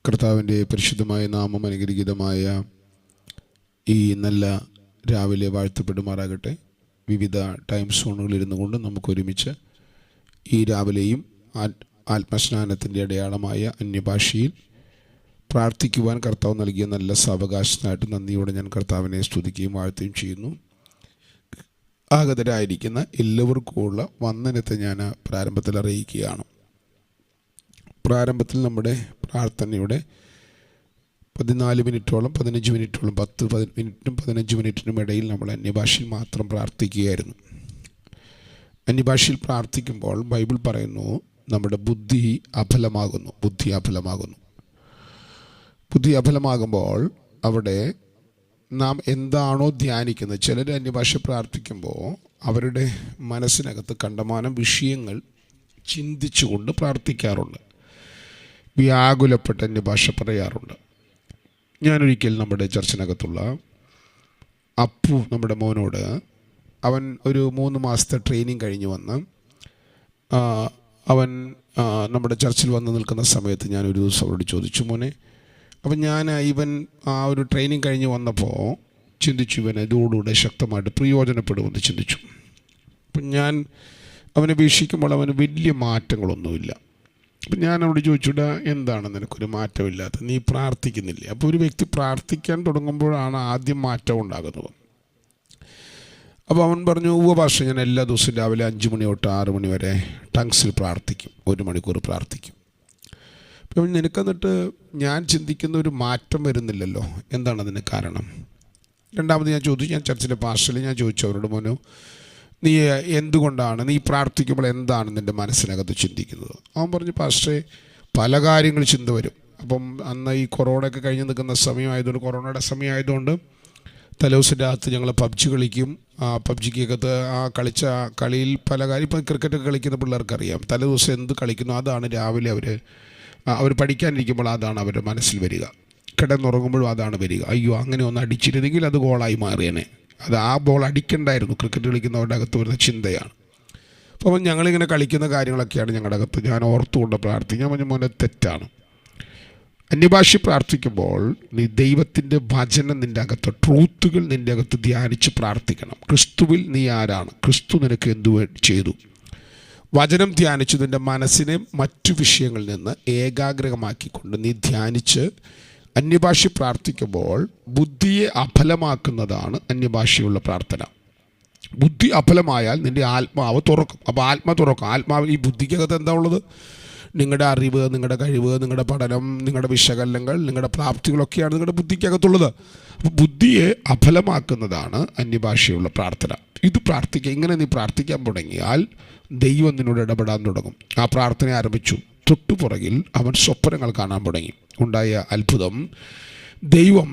കർത്താവിൻ്റെ പരിശുദ്ധമായ നാമം അനുഗ്രഹീതമായ ഈ നല്ല രാവിലെ വാഴ്ത്തപ്പെടുമാറാകട്ടെ. വിവിധ ടൈം സോണുകളിൽ ഇരുന്നു കൊണ്ട് നമുക്കൊരുമിച്ച് ഈ രാവിലെയും ആത്മസ്നാനത്തിൻ്റെ അടയാളമായ അന്യഭാഷയിൽ പ്രാർത്ഥിക്കുവാൻ കർത്താവ് നൽകിയ നല്ല സാവകാശത്തിനായിട്ട് നന്ദിയോടെ ഞാൻ കർത്താവിനെ സ്തുതിക്കുകയും വാഴ്ത്തുകയും ചെയ്യുന്നു. ആഗതരായിരിക്കുന്ന എല്ലാവർക്കുമുള്ള വന്ദനത്തെ ഞാൻ പ്രാരംഭത്തിൽ അറിയിക്കുകയാണ്. പ്രാരംഭത്തിൽ നമ്മുടെ പ്രാർത്ഥനയുടെ 14 മിനിറ്റോളം 15 മിനിറ്റോളം 10 മിനിറ്റിനും 15 മിനിറ്റിനും ഇടയിൽ നമ്മൾ അന്യഭാഷയിൽ മാത്രം പ്രാർത്ഥിക്കുകയായിരുന്നു. അന്യഭാഷയിൽ പ്രാർത്ഥിക്കുമ്പോൾ ബൈബിൾ പറയുന്നു നമ്മുടെ ബുദ്ധി അഫലമാകുമ്പോൾ അവിടെ നാം എന്താണോ ധ്യാനിക്കുന്നത്, ചിലർ അന്യഭാഷ പ്രാർത്ഥിക്കുമ്പോൾ അവരുടെ മനസ്സിനകത്ത് കണ്ടമാനം വിഷയങ്ങൾ ചിന്തിച്ചുകൊണ്ട് പ്രാർത്ഥിക്കാറുണ്ട്, വ്യാകുലപ്പെട്ട അന്യഭാഷ പറയാറുണ്ട്. ഞാനൊരിക്കൽ നമ്മുടെ ചർച്ചിനകത്തുള്ള അപ്പു, നമ്മുടെ മോനോട്, അവൻ ഒരു 3 മാസത്തെ ട്രെയിനിങ് കഴിഞ്ഞ് വന്ന് അവൻ നമ്മുടെ ചർച്ചിൽ വന്ന് നിൽക്കുന്ന സമയത്ത് ഞാനൊരു ദിവസം അവരോട് ചോദിച്ചു, മോനെ, അപ്പം ഇവൻ ആ ഒരു ട്രെയിനിങ് കഴിഞ്ഞ് വന്നപ്പോൾ ചിന്തിച്ചു, ഇവൻ ഇതോടുകൂടെ ശക്തമായിട്ട് പ്രയോജനപ്പെടുമെന്ന് ചിന്തിച്ചു. അപ്പം ഞാൻ അവനെ വീക്ഷിക്കുമ്പോൾ അവന് വലിയ മാറ്റങ്ങളൊന്നുമില്ല. അപ്പം ഞാൻ അവിടെ ചോദിച്ചുടാ, എന്താണ് നിനക്കൊരു മാറ്റമില്ലാത്ത, നീ പ്രാർത്ഥിക്കുന്നില്ലേ? അപ്പോൾ ഒരു വ്യക്തി പ്രാർത്ഥിക്കാൻ തുടങ്ങുമ്പോഴാണ് ആദ്യം മാറ്റം ഉണ്ടാകുന്നത്. അപ്പോൾ അവൻ പറഞ്ഞു, ഭാഷ ഞാൻ എല്ലാ ദിവസവും രാവിലെ 5 മണി തൊട്ട് 6 മണി വരെ ടങ്സിൽ പ്രാർത്ഥിക്കും, 1 മണിക്കൂർ പ്രാർത്ഥിക്കും. അപ്പം നിനക്കെന്നിട്ട് ഞാൻ ചിന്തിക്കുന്ന ഒരു മാറ്റം വരുന്നില്ലല്ലോ, എന്താണ് അതിന് കാരണം? രണ്ടാമത് ഞാൻ ചോദിച്ചു, ഞാൻ ചർച്ചിലെ പാസ്റ്ററിൽ ഞാൻ ചോദിച്ചു അവരോട്, മോനോ, നീ എന്തുകൊണ്ടാണ് നീ പ്രാർത്ഥിക്കുമ്പോൾ എന്താണ് നിൻ്റെ മനസ്സിനകത്ത് ചിന്തിക്കുന്നത്? അവൻ പറഞ്ഞു, പാസ്റ്ററെ, പല കാര്യങ്ങൾ ചിന്ത വരും. അപ്പം അന്ന് ഈ കൊറോണയൊക്കെ കഴിഞ്ഞ് നിൽക്കുന്ന സമയമായതുകൊണ്ട്, കൊറോണയുടെ സമയമായതുകൊണ്ട് തലേദിവസം രാത്രി ഞങ്ങൾ പബ്ജി കളിക്കും. പബ്ജിക്കകത്ത് കളിച്ച കളിയിൽ പല കാര്യം, ഇപ്പം ക്രിക്കറ്റൊക്കെ കളിക്കുന്ന പിള്ളേർക്കറിയാം, തലേദിവസം എന്ത് കളിക്കുന്നു അതാണ് രാവിലെ അവർ പഠിക്കാനിരിക്കുമ്പോൾ അതാണ് അവരുടെ മനസ്സിൽ വരിക, കിടന്നുറങ്ങുമ്പോഴും അതാണ് വരിക. അയ്യോ, അങ്ങനെ ഒന്ന് അടിച്ചിരുന്നെങ്കിൽ അത് ഗോളായി മാറിയേനെ, അത് ആ ബോൾ അടിക്കണ്ടായിരുന്നു. ക്രിക്കറ്റ് കളിക്കുന്നവരുടെ അകത്ത് വരുന്ന ചിന്തയാണ്. അപ്പം ഞങ്ങളിങ്ങനെ കളിക്കുന്ന കാര്യങ്ങളൊക്കെയാണ് ഞങ്ങളുടെ അകത്ത്. ഞാൻ ഓർത്തുകൊണ്ട് പ്രാർത്ഥിക്കാൻ പറഞ്ഞ മോനെ, തെറ്റാണ്. അന്യഭാഷ പ്രാർത്ഥിക്കുമ്പോൾ നീ ദൈവത്തിൻ്റെ വചനം നിൻ്റെ അകത്ത്, ട്രൂത്തുകൾ നിൻ്റെ അകത്ത് ധ്യാനിച്ച് പ്രാർത്ഥിക്കണം. ക്രിസ്തുവിൽ നീ ആരാണ്, ക്രിസ്തു നിനക്ക് എന്തു ചെയ്തു, വചനം ധ്യാനിച്ച് നിൻ്റെ മനസ്സിനെ മറ്റു വിഷയങ്ങളിൽ നിന്ന് ഏകാഗ്രമാക്കിക്കൊണ്ട് നീ ധ്യാനിച്ച് അന്യഭാഷ പ്രാർത്ഥിക്കുമ്പോൾ ബുദ്ധിയെ അഫലമാക്കുന്നതാണ് അന്യഭാഷയുള്ള പ്രാർത്ഥന. ബുദ്ധി അഫലമായാൽ നിൻ്റെ ആത്മാവ് തുറക്കും. അപ്പോൾ ആത്മാവ് ഈ ബുദ്ധിക്കകത്ത് എന്താ ഉള്ളത്? നിങ്ങളുടെ അറിവ്, നിങ്ങളുടെ കഴിവ്, നിങ്ങളുടെ പഠനം, നിങ്ങളുടെ വിശകലനങ്ങൾ, നിങ്ങളുടെ പ്രാപ്തികളൊക്കെയാണ് നിങ്ങളുടെ ബുദ്ധിക്കകത്തുള്ളത്. അപ്പോൾ ബുദ്ധിയെ അഫലമാക്കുന്നതാണ് അന്യഭാഷയുള്ള പ്രാർത്ഥന. ഇങ്ങനെ നീ പ്രാർത്ഥിക്കാൻ തുടങ്ങിയാൽ ദൈവം നിന്നോട് ഇടപെടാൻ തുടങ്ങും. ആ പ്രാർത്ഥന ആരംഭിച്ചു, തൊട്ടുപുറകിൽ അവൻ സ്വപ്നങ്ങൾ കാണാൻ തുടങ്ങി. ഉണ്ടായ അത്ഭുതം, ദൈവം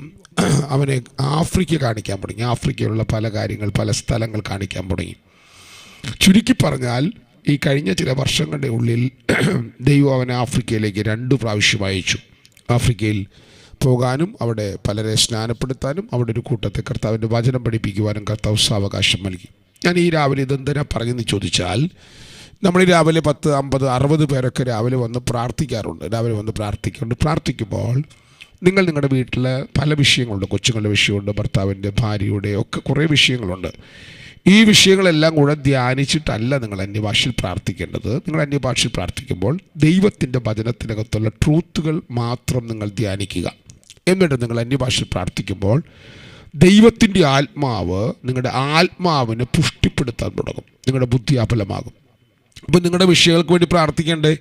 അവനെ ആഫ്രിക്ക കാണിക്കാൻ തുടങ്ങി. ആഫ്രിക്കയിലുള്ള പല കാര്യങ്ങൾ, പല സ്ഥലങ്ങൾ കാണിക്കാൻ തുടങ്ങി. ചുരുക്കി പറഞ്ഞാൽ ഈ കഴിഞ്ഞ ചില വർഷങ്ങളുടെ ഉള്ളിൽ ദൈവം അവനെ ആഫ്രിക്കയിലേക്ക് 2 പ്രാവശ്യം അയച്ചു. ആഫ്രിക്കയിൽ പോകാനും അവിടെ പലരെ സ്നാനപ്പെടുത്താനും അവിടെ ഒരു കൂട്ടത്തെ കർത്താവിൻ്റെ വചനം പഠിപ്പിക്കുവാനും കർത്താവ് സാവകാശം നൽകി. ഞാൻ ഈ രാവിലെ ഇതെന്തിനാ പറയുന്നത് ചോദിച്ചാൽ, നമ്മൾ രാവിലെ 10, 50, 60 പേരൊക്കെ രാവിലെ വന്ന് പ്രാർത്ഥിക്കാറുണ്ട്. പ്രാർത്ഥിക്കുമ്പോൾ നിങ്ങളുടെ വീട്ടിൽ പല വിഷയങ്ങളുണ്ട്. കൊച്ചുങ്ങളുടെ വിഷയമുണ്ട്, ഭർത്താവിൻ്റെ, ഭാര്യയുടെ ഒക്കെ കുറേ വിഷയങ്ങളുണ്ട്. ഈ വിഷയങ്ങളെല്ലാം കൂടെ ധ്യാനിച്ചിട്ടല്ല നിങ്ങൾ അന്യഭാഷയിൽ പ്രാർത്ഥിക്കേണ്ടത്. നിങ്ങൾ അന്യഭാഷയിൽ പ്രാർത്ഥിക്കുമ്പോൾ ദൈവത്തിൻ്റെ വചനത്തിനകത്തുള്ള ട്രൂത്തുകൾ മാത്രം നിങ്ങൾ ധ്യാനിക്കുക. എന്നിട്ട് നിങ്ങൾ അന്യഭാഷയിൽ പ്രാർത്ഥിക്കുമ്പോൾ ദൈവത്തിൻ്റെ ആത്മാവ് നിങ്ങളുടെ ആത്മാവിനെ പുഷ്ടിപ്പെടുത്താൻ തുടങ്ങും. നിങ്ങളുടെ ബുദ്ധി അഫലമാകും. അപ്പോൾ നിങ്ങളുടെ വിഷയങ്ങൾക്ക് വേണ്ടി പ്രാർത്ഥിക്കേണ്ടേ?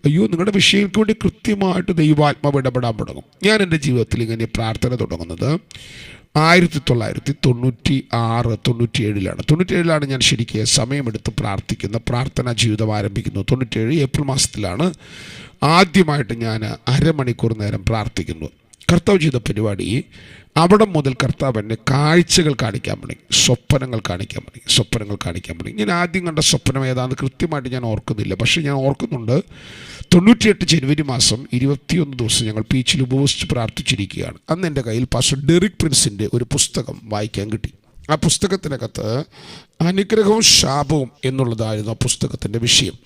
നിങ്ങളുടെ വിഷയങ്ങൾക്ക് വേണ്ടി കൃത്യമായിട്ട് ദൈവാത്മാവ് ഇടപെടാൻ തുടങ്ങും. ഞാൻ എൻ്റെ ജീവിതത്തിൽ ഇങ്ങനെ പ്രാർത്ഥന തുടങ്ങുന്നത് 1996-97 97 ഞാൻ ശരിക്കും സമയമെടുത്ത് പ്രാർത്ഥിക്കുന്ന പ്രാർത്ഥനാ ജീവിതം ആരംഭിക്കുന്നു. 97 ഏപ്രിൽ മാസത്തിലാണ് ആദ്യമായിട്ട് ഞാൻ അരമണിക്കൂർ നേരം പ്രാർത്ഥിക്കുന്നു. കർത്താവ് ചെയ്ത പരിപാടി, അവിടെ മുതൽ കർത്താവ് എന്നെ കാഴ്ചകൾ കാണിക്കാൻ തുടങ്ങി, സ്വപ്നങ്ങൾ കാണിക്കാൻ തുടങ്ങി. ഞാൻ ആദ്യം കണ്ട സ്വപ്നം ഏതാണെന്ന് കൃത്യമായിട്ട് ഞാൻ ഓർക്കുന്നില്ല. പക്ഷേ ഞാൻ ഓർക്കുന്നുണ്ട്, 98 ജനുവരി മാസം 21 ദിവസം ഞങ്ങൾ ബീച്ചിൽ ഉപവസിച്ച് പ്രാർത്ഥിച്ചിരിക്കുകയാണ്. അന്ന് എൻ്റെ കയ്യിൽ പാസ്റ്റർ ഡെറിക് പ്രിൻസിൻ്റെ ഒരു പുസ്തകം വായിക്കാൻ കിട്ടി. ആ പുസ്തകത്തിനകത്ത് അനുഗ്രഹവും ശാപവും എന്നുള്ളതായിരുന്നു ആ പുസ്തകത്തിൻ്റെ വിഷയം.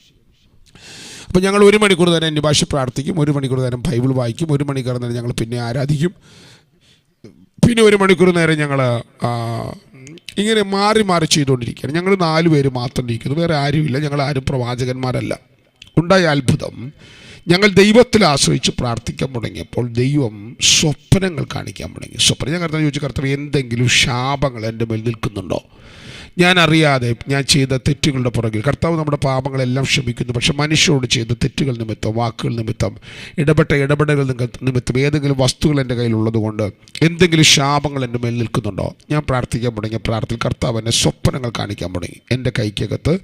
അപ്പോൾ ഞങ്ങൾ 1 മണിക്കൂർ നേരം അന്യഭാഷ പ്രാർത്ഥിക്കും, 1 മണിക്കൂർ നേരം ബൈബിൾ വായിക്കും, 1 മണിക്കൂർ നേരം ഞങ്ങൾ പിന്നെ ആരാധിക്കും, പിന്നെ 1 മണിക്കൂർ നേരം ഞങ്ങൾ ഇങ്ങനെ മാറി മാറി ചെയ്തുകൊണ്ടിരിക്കുകയാണ്. ഞങ്ങൾ 4 പേര് മാത്രം ഇരിക്കുന്നു, വേറെ ആരുമില്ല. ഞങ്ങൾ ആരും പ്രവാചകന്മാരല്ല. ഉണ്ടായ അത്ഭുതം, ഞങ്ങൾ ദൈവത്തിൽ ആശ്രയിച്ച് പ്രാർത്ഥിക്കാൻ തുടങ്ങിയപ്പോൾ ദൈവം സ്വപ്നങ്ങൾ കാണിക്കാൻ തുടങ്ങി. സ്വപ്നം ഞാൻ കർത്താവ് ചോദിച്ചു, കർത്താവ് എന്തെങ്കിലും ശാപങ്ങൾ എൻ്റെ മേൽ നിൽക്കുന്നുണ്ടോ? ഞാൻ അറിയാതെ ഞാൻ ചെയ്ത തെറ്റുകളുടെ പുറകിൽ കർത്താവ് നമ്മുടെ പാപങ്ങളെല്ലാം ക്ഷമിക്കുന്നു. പക്ഷെ മനുഷ്യരോട് ചെയ്ത തെറ്റുകൾ നിമിത്തം, വാക്കുകൾ നിമിത്തം, ഇടപെടലുകൾ നിമിത്തം ഏതെങ്കിലും വസ്തുക്കൾ എൻ്റെ കയ്യിലുള്ളത് കൊണ്ട് എന്തെങ്കിലും ശാപങ്ങൾ എൻ്റെ മേൽ നിൽക്കുന്നുണ്ടോ? ഞാൻ പ്രാർത്ഥിക്കാൻ തുടങ്ങിയ പ്രാർത്ഥനയിൽ കർത്താവ് എന്നെ സ്വപ്നങ്ങൾ കാണിക്കാൻ തുടങ്ങി. എൻ്റെ കൈക്കകത്ത്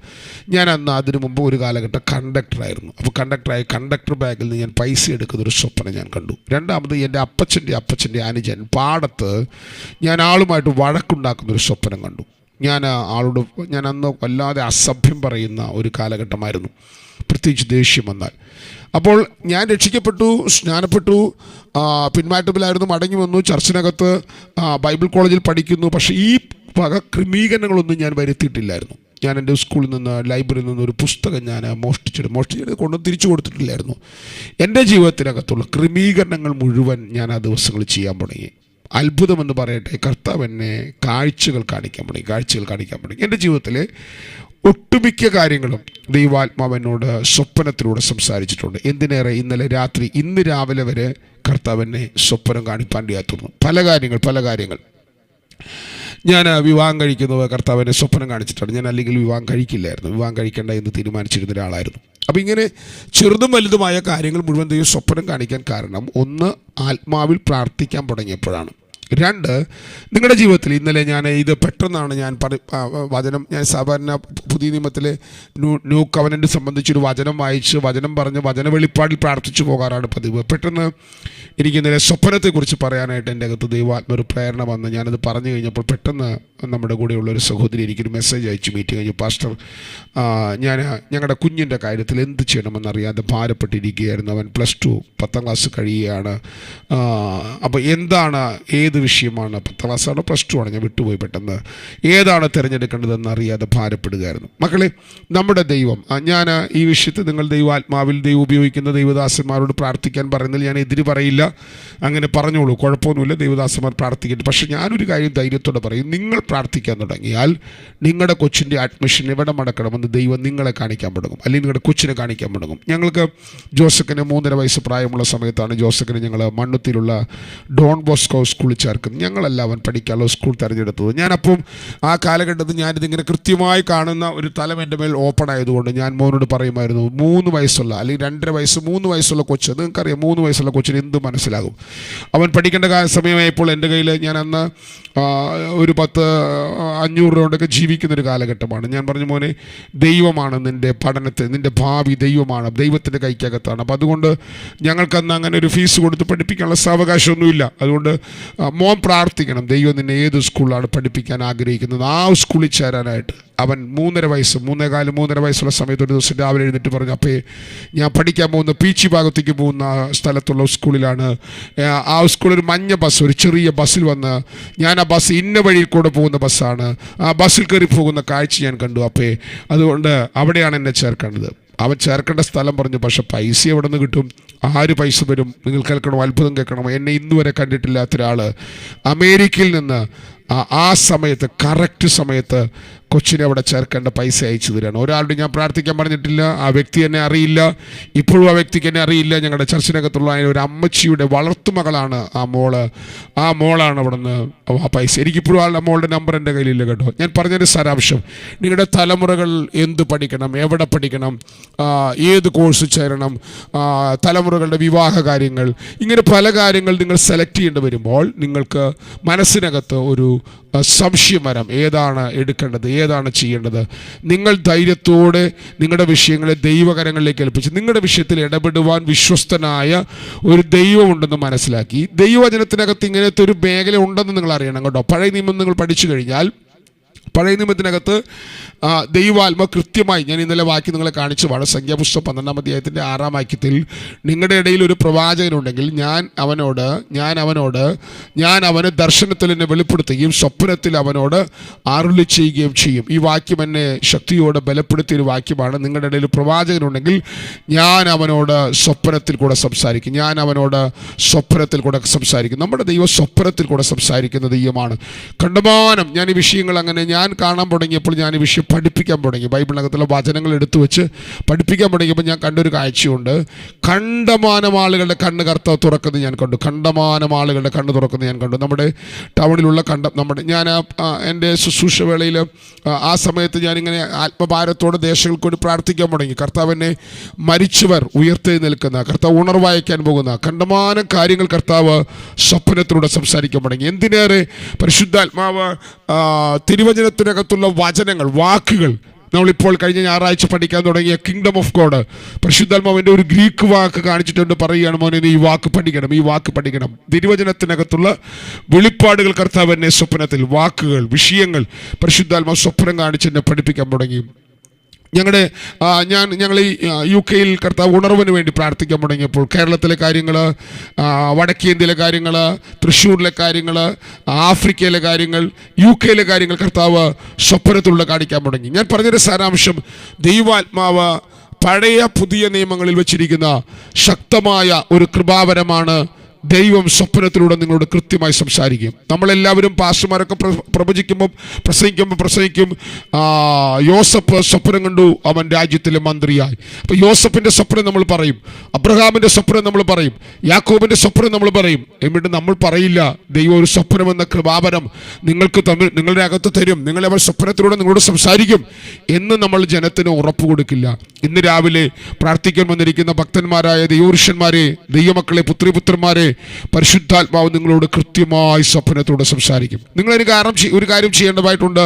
ഞാൻ അന്ന് അതിനു മുമ്പ് ഒരു കാലഘട്ടം കണ്ടക്ടറായിരുന്നു. അപ്പോൾ കണ്ടക്ടർ ബാഗിൽ നിന്ന് ഞാൻ പൈസ എടുക്കുന്നൊരു സ്വപ്നം ഞാൻ കണ്ടു. രണ്ടാമത് എൻ്റെ അപ്പച്ചൻ്റെ അനുജൻ പാടത്ത് ഞാൻ ആളുമായിട്ട് വഴക്കുണ്ടാക്കുന്നൊരു സ്വപ്നം കണ്ടു. ഞാൻ അന്ന് വല്ലാതെ അസഭ്യം പറയുന്ന ഒരു കാലഘട്ടമായിരുന്നു, പ്രത്യേകിച്ച് ദേഷ്യം വന്നാൽ. അപ്പോൾ ഞാൻ രക്ഷിക്കപ്പെട്ടു, സ്നാനപ്പെട്ടു, പിന്മാറ്റത്തിലായിരുന്നു, മടങ്ങി വന്നു, ചർച്ചിനകത്ത് ബൈബിൾ കോളേജിൽ പഠിക്കുന്നു. പക്ഷേ ഈ വക ക്രമീകരണങ്ങളൊന്നും ഞാൻ വരുത്തിയിട്ടില്ലായിരുന്നു. ഞാൻ എൻ്റെ സ്കൂളിൽ നിന്ന്, ലൈബ്രറിയിൽ നിന്ന് ഒരു പുസ്തകം ഞാൻ മോഷ്ടിച്ചെടുത്ത് കൊണ്ട് തിരിച്ചു കൊടുത്തിട്ടില്ലായിരുന്നു. എൻ്റെ ജീവിതത്തിനകത്തുള്ള ക്രമീകരണങ്ങൾ മുഴുവൻ ഞാൻ ആ ദിവസങ്ങളിൽ ചെയ്യാൻ തുടങ്ങി. അത്ഭുതമെന്ന് പറയട്ടെ, കർത്താവ് എന്നെ കാഴ്ചകൾ കാണിക്കാൻ തുടങ്ങി. എൻ്റെ ജീവിതത്തിലെ ഒട്ടുമിക്ക കാര്യങ്ങളും ദൈവാത്മാവ് എന്നോട് സ്വപ്നത്തിലൂടെ സംസാരിച്ചിട്ടുണ്ട്. എന്തിനേറെ ഇന്ന് രാവിലെ വരെ കർത്താവ് എന്നെ സ്വപ്നം കാണിപ്പാൻ തീർന്നു. പല കാര്യങ്ങൾ ഞാൻ വിവാഹം കഴിക്കുന്നത് കർത്താവ് എന്നെ സ്വപ്നം കാണിച്ചിട്ടുണ്ട്. ഞാൻ അല്ലെങ്കിൽ വിവാഹം കഴിക്കില്ലായിരുന്നു, വിവാഹം കഴിക്കേണ്ട എന്ന് തീരുമാനിച്ചിരുന്ന ഒരാളായിരുന്നു. അപ്പോൾ ഇങ്ങനെ ചെറുതും വലുതുമായ കാര്യങ്ങൾ മുഴുവൻ ദൈവം സ്വപ്നം കാണിക്കാൻ കാരണം, ഒന്ന്, ആത്മാവിൽ പ്രാർത്ഥിക്കാൻ തുടങ്ങിയപ്പോഴാണ്. 2, നിങ്ങളുടെ ജീവിതത്തിൽ ഇന്നലെ ഞാൻ ഇത് പെട്ടെന്നാണ് ഞാൻ വചനം, ഞാൻ സാധാരണ പുതിയ നിയമത്തിലെ ന്യൂ കവനൻ്റ് സംബന്ധിച്ചൊരു വചനം വായിച്ച് വചനം പറഞ്ഞ് വചന വെളിപ്പാടിൽ പ്രാർത്ഥിച്ചു പോകാറാണ് പതിവ്. പെട്ടെന്ന് എനിക്ക് ഇന്നലെ സ്വപ്നത്തെക്കുറിച്ച് പറയാനായിട്ട് എൻ്റെ അകത്ത് ദൈവാത്മൊരു പ്രേരണ വന്ന് ഞാനത് പറഞ്ഞു കഴിഞ്ഞപ്പോൾ പെട്ടെന്ന് നമ്മുടെ കൂടെയുള്ളൊരു സഹോദരി എനിക്കൊരു മെസ്സേജ് അയച്ചു മീറ്റിംഗ് കഴിഞ്ഞു, പാസ്റ്റർ ഞാൻ ഞങ്ങളുടെ കുഞ്ഞിൻ്റെ കാര്യത്തിൽ എന്ത് ചെയ്യണമെന്നറിയാതെ ഭാരപ്പെട്ടിരിക്കുകയായിരുന്നു. അവൻ +2 10ാം ക്ലാസ് കഴിയുകയാണ്. അപ്പോൾ എന്താണ്, ഏത് വിഷയമാണ്, 10ാം ക്ലാസ്സാണോ +2 ആണ്, ഞാൻ വിട്ടുപോയി പെട്ടെന്ന്, ഏതാണ് തിരഞ്ഞെടുക്കേണ്ടതെന്ന് അറിയാതെ ഭാരപ്പെടുകയായിരുന്നു. മക്കളെ, നമ്മുടെ ദൈവം, ഞാൻ ഈ വിഷയത്തിൽ നിങ്ങൾ ദൈവാത്മാവിൽ ദൈവം ഉപയോഗിക്കുന്ന ദൈവദാസന്മാരോട് പ്രാർത്ഥിക്കാൻ പറയുന്നതിൽ ഞാൻ എതിര് പറയില്ല. അങ്ങനെ പറഞ്ഞോളൂ, കുഴപ്പമൊന്നുമില്ല, ദൈവദാസന്മാർ പ്രാർത്ഥിക്കട്ടെ. പക്ഷേ ഞാനൊരു കാര്യം ധൈര്യത്തോടെ പറയും, നിങ്ങൾ പ്രാർത്ഥിക്കാൻ തുടങ്ങിയാൽ നിങ്ങളുടെ കൊച്ചിൻ്റെ അഡ്മിഷൻ എവിടെ മടക്കണമെന്ന് ദൈവം നിങ്ങളെ കാണിക്കാൻ തുടങ്ങും, അല്ലെങ്കിൽ നിങ്ങളുടെ കൊച്ചിനെ കാണിക്കാൻ തുടങ്ങും. ഞങ്ങൾക്ക് ജോസഫിന് 3.5 വയസ്സ് പ്രായമുള്ള സമയത്താണ് ജോസഫിന് ഞങ്ങൾ മണ്ണുത്തിയിലുള്ള ഡോൺ ബോസ്കോ സ്കൂളിൽ ചേർക്കുന്നത്. ഞങ്ങളല്ല അവൻ പഠിക്കാനുള്ള സ്കൂൾ തിരഞ്ഞെടുത്തത്. ഞാനപ്പം ആ കാലഘട്ടത്തിൽ ഞാനിതിങ്ങനെ കൃത്യമായി കാണുന്ന ഒരു തലം എൻ്റെ മേൽ ഓപ്പൺ ആയതുകൊണ്ട് ഞാൻ മോനോട് പറയുമായിരുന്നു, 3 വയസ്സുള്ള അല്ലെങ്കിൽ 2.5 വയസ്സ് 3 വയസ്സുള്ള കൊച്ച്, നിങ്ങൾക്കറിയാം 3 വയസ്സുള്ള കൊച്ചിന് എന്ത് മനസ്സിലാകും. അവൻ പഠിക്കേണ്ട സമയമായപ്പോൾ എൻ്റെ കയ്യിൽ ഞാൻ അന്ന് ഒരു 500 രൂപയൊക്കെ ജീവിക്കുന്നൊരു കാലഘട്ടമാണ്. ഞാൻ പറഞ്ഞു, മോനെ, ദൈവമാണ് നിൻ്റെ പഠനത്തെ, നിൻ്റെ ഭാവി ദൈവമാണ്, ദൈവത്തിൻ്റെ കൈക്കകത്താണ്. അപ്പോൾ അതുകൊണ്ട് ഞങ്ങൾക്കന്ന് അങ്ങനെ ഒരു ഫീസ് കൊടുത്ത് പഠിപ്പിക്കാനുള്ള സാവകാശമൊന്നുമില്ല. അതുകൊണ്ട് മോൻ പ്രാർത്ഥിക്കണം, ദൈവം നിന്നെ ഏത് സ്കൂളിലാണ് പഠിപ്പിക്കാൻ ആഗ്രഹിക്കുന്നത് ആ സ്കൂളിൽ ചേരാനായിട്ട്. അവൻ 3.5 വയസ്സുള്ള സമയത്ത് ഒരു ദിവസം രാവിലെ എഴുന്നേറ്റ് പറഞ്ഞു, അപ്പേ ഞാൻ പഠിക്കാൻ പോകുന്ന പീച്ചി ഭാഗത്തേക്ക് പോകുന്ന സ്ഥലത്തുള്ള സ്കൂളിലാണ്. ആ സ്കൂളിൽ മഞ്ഞ ബസ്, ഒരു ചെറിയ ബസ്സിൽ വന്ന് ഞാൻ ആ ബസ് ഇന്ന വഴിയിൽ കൂടെ പോകുന്ന ബസ്സാണ്, ആ ബസ്സിൽ കയറി പോകുന്ന കാഴ്ച ഞാൻ കണ്ടു. അപ്പേ അതുകൊണ്ട് അവിടെയാണ് എന്നെ ചേർക്കേണ്ടത്. അവൻ ചേർക്കേണ്ട സ്ഥലം പറഞ്ഞു, പക്ഷെ പൈസ എവിടെ നിന്ന് കിട്ടും, ആര് പൈസ തരും? നിങ്ങൾ കേൾക്കണോ, അത്ഭുതം കേൾക്കണമോ, എന്നെ ഇന്നുവരെ കണ്ടിട്ടില്ലാത്ത ഒരാൾ അമേരിക്കയിൽ നിന്ന് ആ സമയത്ത്, കറക്റ്റ് സമയത്ത് കൊച്ചിനെ അവിടെ ചേർക്കേണ്ട പൈസ അയച്ചു തരാണ്. ഒരാളുടെ ഞാൻ പ്രാർത്ഥിക്കാൻ പറഞ്ഞിട്ടില്ല, ആ വ്യക്തി എന്നെ അറിയില്ല, ഇപ്പോഴും ആ വ്യക്തിക്ക് എന്നെ അറിയില്ല. ഞങ്ങളുടെ ചർച്ചിനകത്തുള്ള ഒരു അമ്മച്ചിയുടെ വളർത്തുമകളാണ് ആ മോളാണ് അവിടെ നിന്ന് ആ പൈസ. എനിക്കിപ്പോഴും ആ മോളുടെ നമ്പർ എൻ്റെ കയ്യിലില്ല കേട്ടോ. ഞാൻ പറഞ്ഞൊരു സാരാംശം, നിങ്ങളുടെ തലമുറകൾ എന്ത് പഠിക്കണം, എവിടെ പഠിക്കണം, ഏത് കോഴ്സ് ചേരണം, തലമുറകളുടെ വിവാഹ കാര്യങ്ങൾ, ഇങ്ങനെ പല കാര്യങ്ങൾ നിങ്ങൾ സെലക്ട് ചെയ്യേണ്ടി വരുമ്പോൾ നിങ്ങൾക്ക് മനസ്സിനകത്ത് ഒരു സംശയം വരാം, ഏതാണ് എടുക്കേണ്ടത്, ഏതാണ് ചെയ്യേണ്ടത്. നിങ്ങൾ ധൈര്യത്തോടെ നിങ്ങളുടെ വിഷയങ്ങളെ ദൈവകരങ്ങളിലേക്ക് ഏൽപ്പിച്ച് നിങ്ങളുടെ വിഷയത്തിൽ ഇടപെടുവാൻ വിശ്വസ്തനായ ഒരു ദൈവമുണ്ടെന്ന് മനസ്സിലാക്കി, ദൈവവചനത്തിനകത്ത് ഇങ്ങനത്തെ ഒരു മേഖല ഉണ്ടെന്ന് നിങ്ങൾ അറിയണം കേട്ടോ. പഴയ നിയമം നിങ്ങൾ പഠിച്ചു കഴിഞ്ഞാൽ പഴയ നിയമത്തിനകത്ത് ദൈവാത്മ കൃത്യമായി, ഞാൻ ഇന്നലെ വാക്യം നിങ്ങളെ കാണിച്ചു, വളരെ സംഖ്യാപുസ്തകം 12-ാം അധ്യായത്തിൻ്റെ 6-ാം വാക്യത്തിൽ, നിങ്ങളുടെ ഇടയിൽ ഒരു പ്രവാചകനുണ്ടെങ്കിൽ ഞാൻ അവന് ദർശനത്തിൽ എന്നെ വെളിപ്പെടുത്തുകയും സ്വപ്നത്തിൽ അവനോട് അരുളി ചെയ്യുകയും ചെയ്യും. ഈ വാക്യം എന്നെ ശക്തിയോടെ ബലപ്പെടുത്തിയൊരു വാക്യമാണ്. നിങ്ങളുടെ ഇടയിൽ പ്രവാചകനുണ്ടെങ്കിൽ ഞാൻ അവനോട് സ്വപ്നത്തിൽ കൂടെ സംസാരിക്കും. നമ്മുടെ ദൈവം സ്വപ്നത്തിൽ കൂടെ സംസാരിക്കുന്ന ദൈവമാണ്. കണ്ടമാനം ഞാൻ ഈ വിഷയങ്ങൾ അങ്ങനെ ഞാൻ കാണാൻ തുടങ്ങിയപ്പോൾ, ഞാൻ ഈ വിഷയം പഠിപ്പിക്കാൻ തുടങ്ങി, ബൈബിളിനകത്തുള്ള വചനങ്ങൾ എടുത്തു വെച്ച് പഠിപ്പിക്കാൻ തുടങ്ങിയപ്പോൾ ഞാൻ കണ്ടൊരു കാഴ്ചയുണ്ട്. കണ്ടമാനം ആളുകളുടെ കണ്ണ് കർത്താവ് തുറക്കുന്നത് ഞാൻ കണ്ടു. നമ്മുടെ ടൗണിലുള്ള ഞാൻ എൻ്റെ ശുശ്രൂഷ വേളയിൽ ആ സമയത്ത് ഞാനിങ്ങനെ ആത്മഭാരത്തോടെ ദേശങ്ങൾക്ക് വേണ്ടി പ്രാർത്ഥിക്കാൻ തുടങ്ങി. കർത്താവിനെ മരിച്ചവർ ഉയർത്തെഴുന്നേൽക്കുന്ന, കർത്താവ് ഉണർവായിക്കാൻ പോകുന്ന കണ്ടമാനം കാര്യങ്ങൾ കർത്താവ് സ്വപ്നത്തിലൂടെ സംസാരിക്കാൻ തുടങ്ങി. എന്തിനേറെ പരിശുദ്ധാത്മാവ് തിരുവചനത്തിനകത്തുള്ള വചനങ്ങൾ, വാക്കുകൾ, നമ്മളിപ്പോൾ കഴിഞ്ഞ ഞായറാഴ്ച പഠിക്കാൻ തുടങ്ങിയ കിങ്ഡം ഓഫ് ഗോഡ്, പരിശുദ്ധാത്മാവിൻ്റെ ഒരു ഗ്രീക്ക് വാക്ക് കാണിച്ചിട്ടുണ്ട്. പറയുകയാണ്, മോനെ നീ ഈ വാക്ക് പഠിക്കണം. തിരുവചനത്തിനകത്തുള്ള വെളിപ്പാടുകൾ കർത്താവ് എന്നെ സ്വപ്നത്തിൽ, വാക്കുകൾ, വിഷയങ്ങൾ പരിശുദ്ധാത്മാവ് സ്വപ്നം കാണിച്ച് എന്നെ പഠിപ്പിക്കാൻ തുടങ്ങി. ഞങ്ങൾ ഈ UK-യിൽ കർത്താവ് ഉണർവിന് വേണ്ടി പ്രാർത്ഥിക്കാൻ തുടങ്ങിയപ്പോൾ കേരളത്തിലെ കാര്യങ്ങൾ, വടക്കേന്ത്യയിലെ കാര്യങ്ങൾ, തൃശ്ശൂരിലെ കാര്യങ്ങൾ, ആഫ്രിക്കയിലെ കാര്യങ്ങൾ, UK-യിലെ കാര്യങ്ങൾ കർത്താവ് സ്വപ്നത്തിലൂടെ കാണിക്കാൻ തുടങ്ങി. ഞാൻ പറഞ്ഞൊരു സാരാംശം, ദൈവാത്മാവ് പഴയ പുതിയ നിയമങ്ങളിൽ വെച്ചിരിക്കുന്ന ശക്തമായ ഒരു കൃപാവരമാണ്. ദൈവം സ്വപ്നത്തിലൂടെ നിങ്ങളോട് കൃത്യമായി സംസാരിക്കും. നമ്മളെല്ലാവരും പാസ്റ്റർമാരൊക്കെ പ്രസംഗിക്കും. യോസഫ് സ്വപ്നം കണ്ടു, അവൻ രാജ്യത്തിലെ മന്ത്രിയായി. അപ്പോൾ യോസഫിൻ്റെ സ്വപ്നം നമ്മൾ പറയും, അബ്രഹാമിൻ്റെ സ്വപ്നം നമ്മൾ പറയും, യാക്കോബിൻ്റെ സ്വപ്നം നമ്മൾ പറയും. എന്നിട്ട് നമ്മൾ പറയില്ല, ദൈവം ഒരു സ്വപ്നം എന്ന കൃപാവരം നിങ്ങളുടെ അകത്ത് തരും, നിങ്ങളെ അവർ സ്വപ്നത്തിലൂടെ നിങ്ങളോട് സംസാരിക്കും എന്ന് നമ്മൾ ജനത്തിന് ഉറപ്പ് കൊടുക്കില്ല. ഇന്ന് രാവിലെ പ്രാർത്ഥിക്കാൻ വന്നിരിക്കുന്ന ഭക്തന്മാരായ ദൈവപുരുഷന്മാരെ, ദൈവമക്കളെ, പുത്രിപുത്രന്മാരെ, പരിശുദ്ധാത്മാവ് നിങ്ങളോട് കൃത്യമായി സ്വപ്നത്തോടെ സംസാരിക്കും. നിങ്ങളൊരു കാര്യം ചെയ്യേണ്ടതായിട്ടുണ്ട്.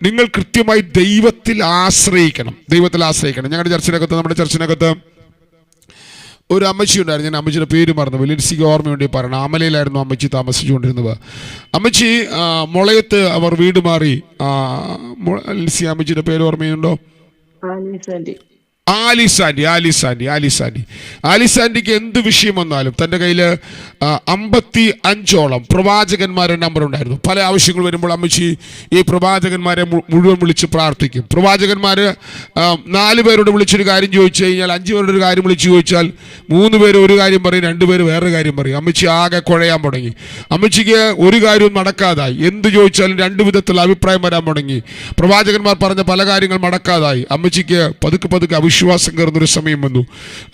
നിങ്ങൾ കൃത്യമായി ദൈവത്തിൽ ആശ്രയിക്കണം. നമ്മുടെ ചർച്ചിനകത്ത് ഒരു അമ്മച്ചി ഉണ്ടായിരുന്നു. ഞാൻ അമ്മച്ചിയുടെ പേര് മറന്നു, വലിയ ഓർമ്മയുണ്ട് പറയണം. അമലയിലായിരുന്നു അമ്മച്ചി താമസിച്ചുകൊണ്ടിരുന്നത്. അമ്മച്ചി മുളയത്ത് അവർ വീട് മാറി. അമ്മച്ചിയുടെ പേര് ഓർമ്മയുണ്ടോ? ആലിസാൻഡിക്ക് എന്ത് വിഷയം വന്നാലും തൻ്റെ കയ്യിൽ 55ഓളം പ്രവാചകന്മാരുടെ നമ്പർ ഉണ്ടായിരുന്നു. പല ആവശ്യങ്ങൾ വരുമ്പോൾ അമ്മച്ചി ഈ പ്രവാചകന്മാരെ മുഴുവൻ വിളിച്ച് പ്രാർത്ഥിക്കും. പ്രവാചകന്മാർ 4 പേരോട് വിളിച്ചൊരു കാര്യം ചോദിച്ചു കഴിഞ്ഞാൽ 5 പേരോട് ഒരു കാര്യം വിളിച്ച് ചോദിച്ചാൽ 3 പേര് ഒരു കാര്യം പറയും, 2 പേര് വേറൊരു കാര്യം പറയും. അമ്മച്ചി ആകെ കുഴയാൻ തുടങ്ങി. അമ്മച്ചിക്ക് ഒരു കാര്യവും നടക്കാതായി. എന്ത് ചോദിച്ചാലും 2 വിധത്തിലുള്ള അഭിപ്രായം വരാൻ തുടങ്ങി. പ്രവാചകന്മാർ പറഞ്ഞ പല കാര്യങ്ങൾ നടക്കാതായി. അമ്മച്ചിക്ക് പതുക്കെ വിശ്വാസം കയറുന്നൊരു സമയം വന്നു.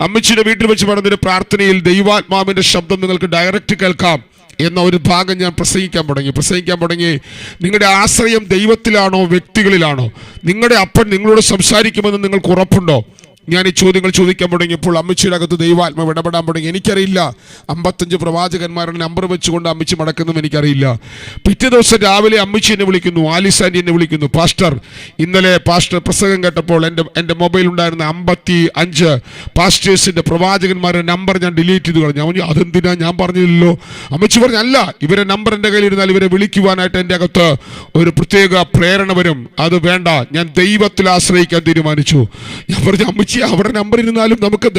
അമ്മച്ചിയുടെ വീട്ടിൽ വെച്ച് നടന്നൊരു പ്രാർത്ഥനയിൽ ദൈവാത്മാവിൻ്റെ ശബ്ദം നിങ്ങൾക്ക് ഡയറക്റ്റ് കേൾക്കാം എന്ന ഒരു ഭാഗം ഞാൻ പ്രസംഗിക്കാൻ തുടങ്ങി. നിങ്ങളുടെ ആശ്രയം ദൈവത്തിലാണോ വ്യക്തികളിലാണോ? നിങ്ങളുടെ അപ്പൻ നിങ്ങളോട് സംസാരിക്കുമെന്ന് നിങ്ങൾക്ക് ഉറപ്പുണ്ടോ? ഞാൻ ഈ ചോദ്യങ്ങൾ ചോദിക്കാൻ തുടങ്ങിയപ്പോൾ അമ്മച്ചിയുടെ അകത്ത് ദൈവാത്മാവ് ഇടപെടാൻ തുടങ്ങി. എനിക്കറിയില്ല 55 പ്രവാചകന്മാരുടെ നമ്പർ വെച്ചുകൊണ്ട് അമ്മച്ചി മടക്കുന്നതും എനിക്കറിയില്ല. പിറ്റേ ദിവസം രാവിലെ അമ്മച്ചി എന്നെ വിളിക്കുന്നു, ആലിസാൻഡി എന്നെ വിളിക്കുന്നു. പാസ്റ്റർ, ഇന്നലെ പാസ്റ്റർ പ്രസംഗം കേട്ടപ്പോൾ എൻ്റെ മൊബൈൽ ഉണ്ടായിരുന്ന 55 പാസ്റ്റേഴ്സിൻ്റെ പ്രവാചകന്മാരുടെ നമ്പർ ഞാൻ ഡിലീറ്റ് ചെയ്ത് കളഞ്ഞു. അതെന്തിനാ, ഞാൻ പറഞ്ഞില്ലല്ലോ. അമ്മച്ചി പറഞ്ഞു, അല്ല, ഇവരെ നമ്പർ എൻ്റെ കയ്യിലിരുന്നാൽ ഇവരെ വിളിക്കുവാനായിട്ട് എൻ്റെ അകത്ത് ഒരു പ്രത്യേക പ്രേരണ വരും. അത് വേണ്ട, ഞാൻ ദൈവത്തിൽ ആശ്രയിക്കാൻ തീരുമാനിച്ചു. ഞാൻ പറഞ്ഞു, അമ്മച്ചി അവരുടെ നമ്പർ ഇരുന്നാലും നമുക്ക്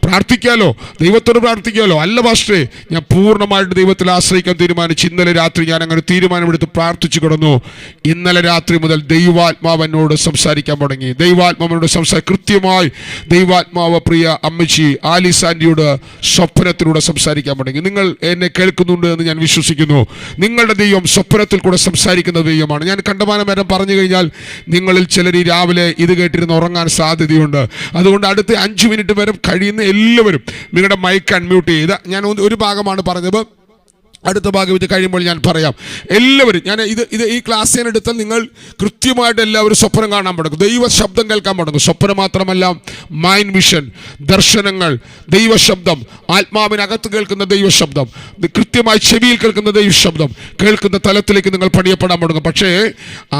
പ്രാർത്ഥിക്കാലോ, ദൈവത്തോട് പ്രാർത്ഥിക്കാലോ. അല്ല പാസ്റ്ററെ, ഞാൻ പൂർണ്ണമായിട്ട് ദൈവത്തിൽ ആശ്രയിക്കാൻ തീരുമാനിച്ചു. ഇന്നലെ രാത്രി ഞാൻ അങ്ങനെ തീരുമാനമെടുത്ത് പ്രാർത്ഥിച്ചു കിടന്നു. ഇന്നലെ രാത്രി മുതൽ ദൈവാത്മാവ് എന്നോട് സംസാരിക്കാൻ തുടങ്ങി. കൃത്യമായി ദൈവാത്മാവ് പ്രിയ അമ്മച്ചി ആലിസാൻഡിയോട് സ്വപ്നത്തിലൂടെ സംസാരിക്കാൻ തുടങ്ങി. നിങ്ങൾ എന്നെ കേൾക്കുന്നുണ്ട് എന്ന് ഞാൻ വിശ്വസിക്കുന്നു. നിങ്ങളുടെ ദൈവം സ്വപ്നത്തിൽ കൂടെ സംസാരിക്കുന്ന ദൈവമാണ്. ഞാൻ കണ്ടമാനം നേരം പറഞ്ഞു കഴിഞ്ഞാൽ നിങ്ങളിൽ ചിലർ ഈ രാവിലെ ഇത് കേട്ടിരുന്ന് ഉറങ്ങാൻ സാധ്യതയുണ്ട്. അതുകൊണ്ട് അടുത്ത 5 മിനിറ്റ് വരെ കഴിയുന്ന എല്ലാവരും നിങ്ങളുടെ മൈക്ക് അൺമ്യൂട്ട് ചെയ്ത്, ഞാൻ ഒരു ഭാഗമാണ് പറഞ്ഞത്, അടുത്ത ഭാഗം ഇത് കഴിയുമ്പോൾ ഞാൻ പറയാം. എല്ലാവരും ഈ ക്ലാസ് ഞാൻ എടുത്താൽ നിങ്ങൾ കൃത്യമായിട്ട് എല്ലാവരും സ്വപ്നം കാണാൻ തുടങ്ങും, ദൈവ ശബ്ദം കേൾക്കാൻ തുടങ്ങും. സ്വപ്നം മാത്രമല്ല, മൈൻഡ് വിഷൻ, ദർശനങ്ങൾ, ദൈവശബ്ദം, ആത്മാവിനകത്ത് കേൾക്കുന്ന ദൈവശബ്ദം, കൃത്യമായി ചെവിയിൽ കേൾക്കുന്ന ദൈവശബ്ദം കേൾക്കുന്ന തലത്തിലേക്ക് നിങ്ങൾ പണിയപ്പെടാൻ തുടങ്ങും. പക്ഷേ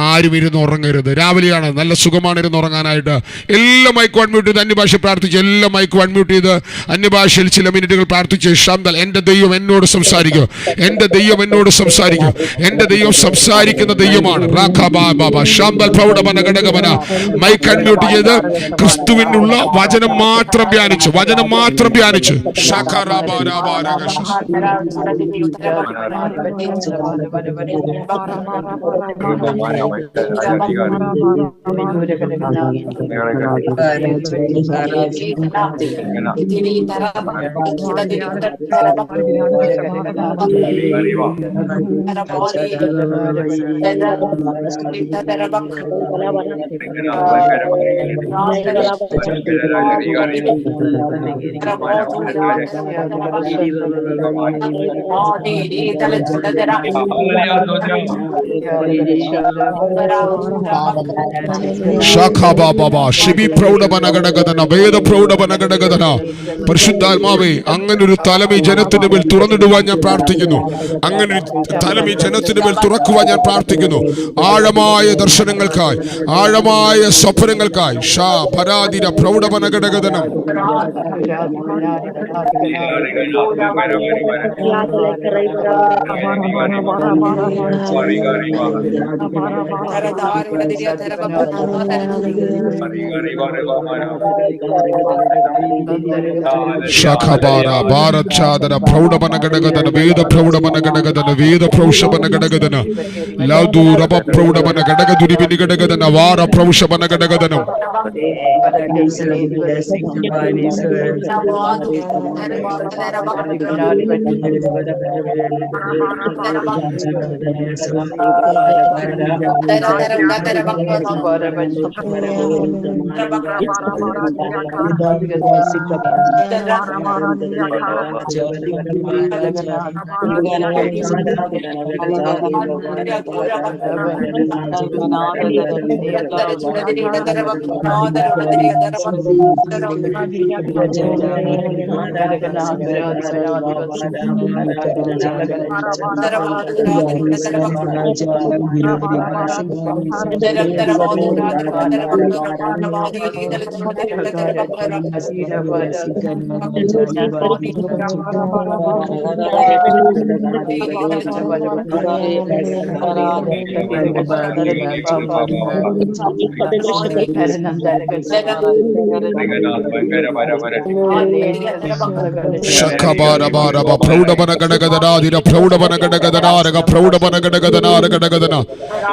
ആരും ഇരുന്ന് ഉറങ്ങരുത്. രാവിലെയാണ്, നല്ല സുഖമാണ് ഇരുന്ന് ഉറങ്ങാനായിട്ട്. എല്ലാ മൈക്കും അൺമ്യൂട്ട് ചെയ്ത് അന്യഭാഷ പ്രാർത്ഥിച്ച്, എല്ലാ മൈക്കും അൺമ്യൂട്ട് ചെയ്ത് അന്യഭാഷയിൽ ചില മിനിറ്റുകൾ പ്രാർത്ഥിച്ച്, ശാന്തൽ എൻ്റെ ദൈവം എന്നോട് സംസാരിക്കും, എൻ്റെ ദൈവം എന്നോട് സംസാരിക്കും. എൻ്റെ ദൈവം സംസാരിക്കുന്ന ദൈവമാണ്. മൈക്ക് അൺമ്യൂട്ട് ചെയ്ത് ക്രിസ്തുവിനുള്ള വചനം മാത്രം ധ്യാനിച്ചു, വചനം മാത്രം ധ്യാനിച്ചു. പരിശുദ്ധാത്മാവേ, അങ്ങനെ ഒരു തലം ഈ ജനത്തിന് മേൽ തുറന്നിടുവാൻ ഞാൻ പ്രാർത്ഥിക്കുന്നു. അങ്ങനെ ഒരു തലം ഈ ജനത്തിന് മേൽ തുറക്കുവാൻ ഞാൻ പ്രാർത്ഥിക്കുന്നു. ആഴമായ ദർശനങ്ങൾക്കായി, ആഴമായ സ്വപ്നങ്ങൾക്കായി. പ്രൗഢപനഘടകതനം ശഖബാര ഭാരച്ചാദന പ്രൗഢപനഘടകതന വേദ പ്രൗഢപനഘടകതന വേദ പ്രൗഷപനഘടകതന ലൗദു റബ പ്രൗഢപനഘടകദുരിബിനി ഘടകതന വാര പ്രൗഷപനഘടകതനം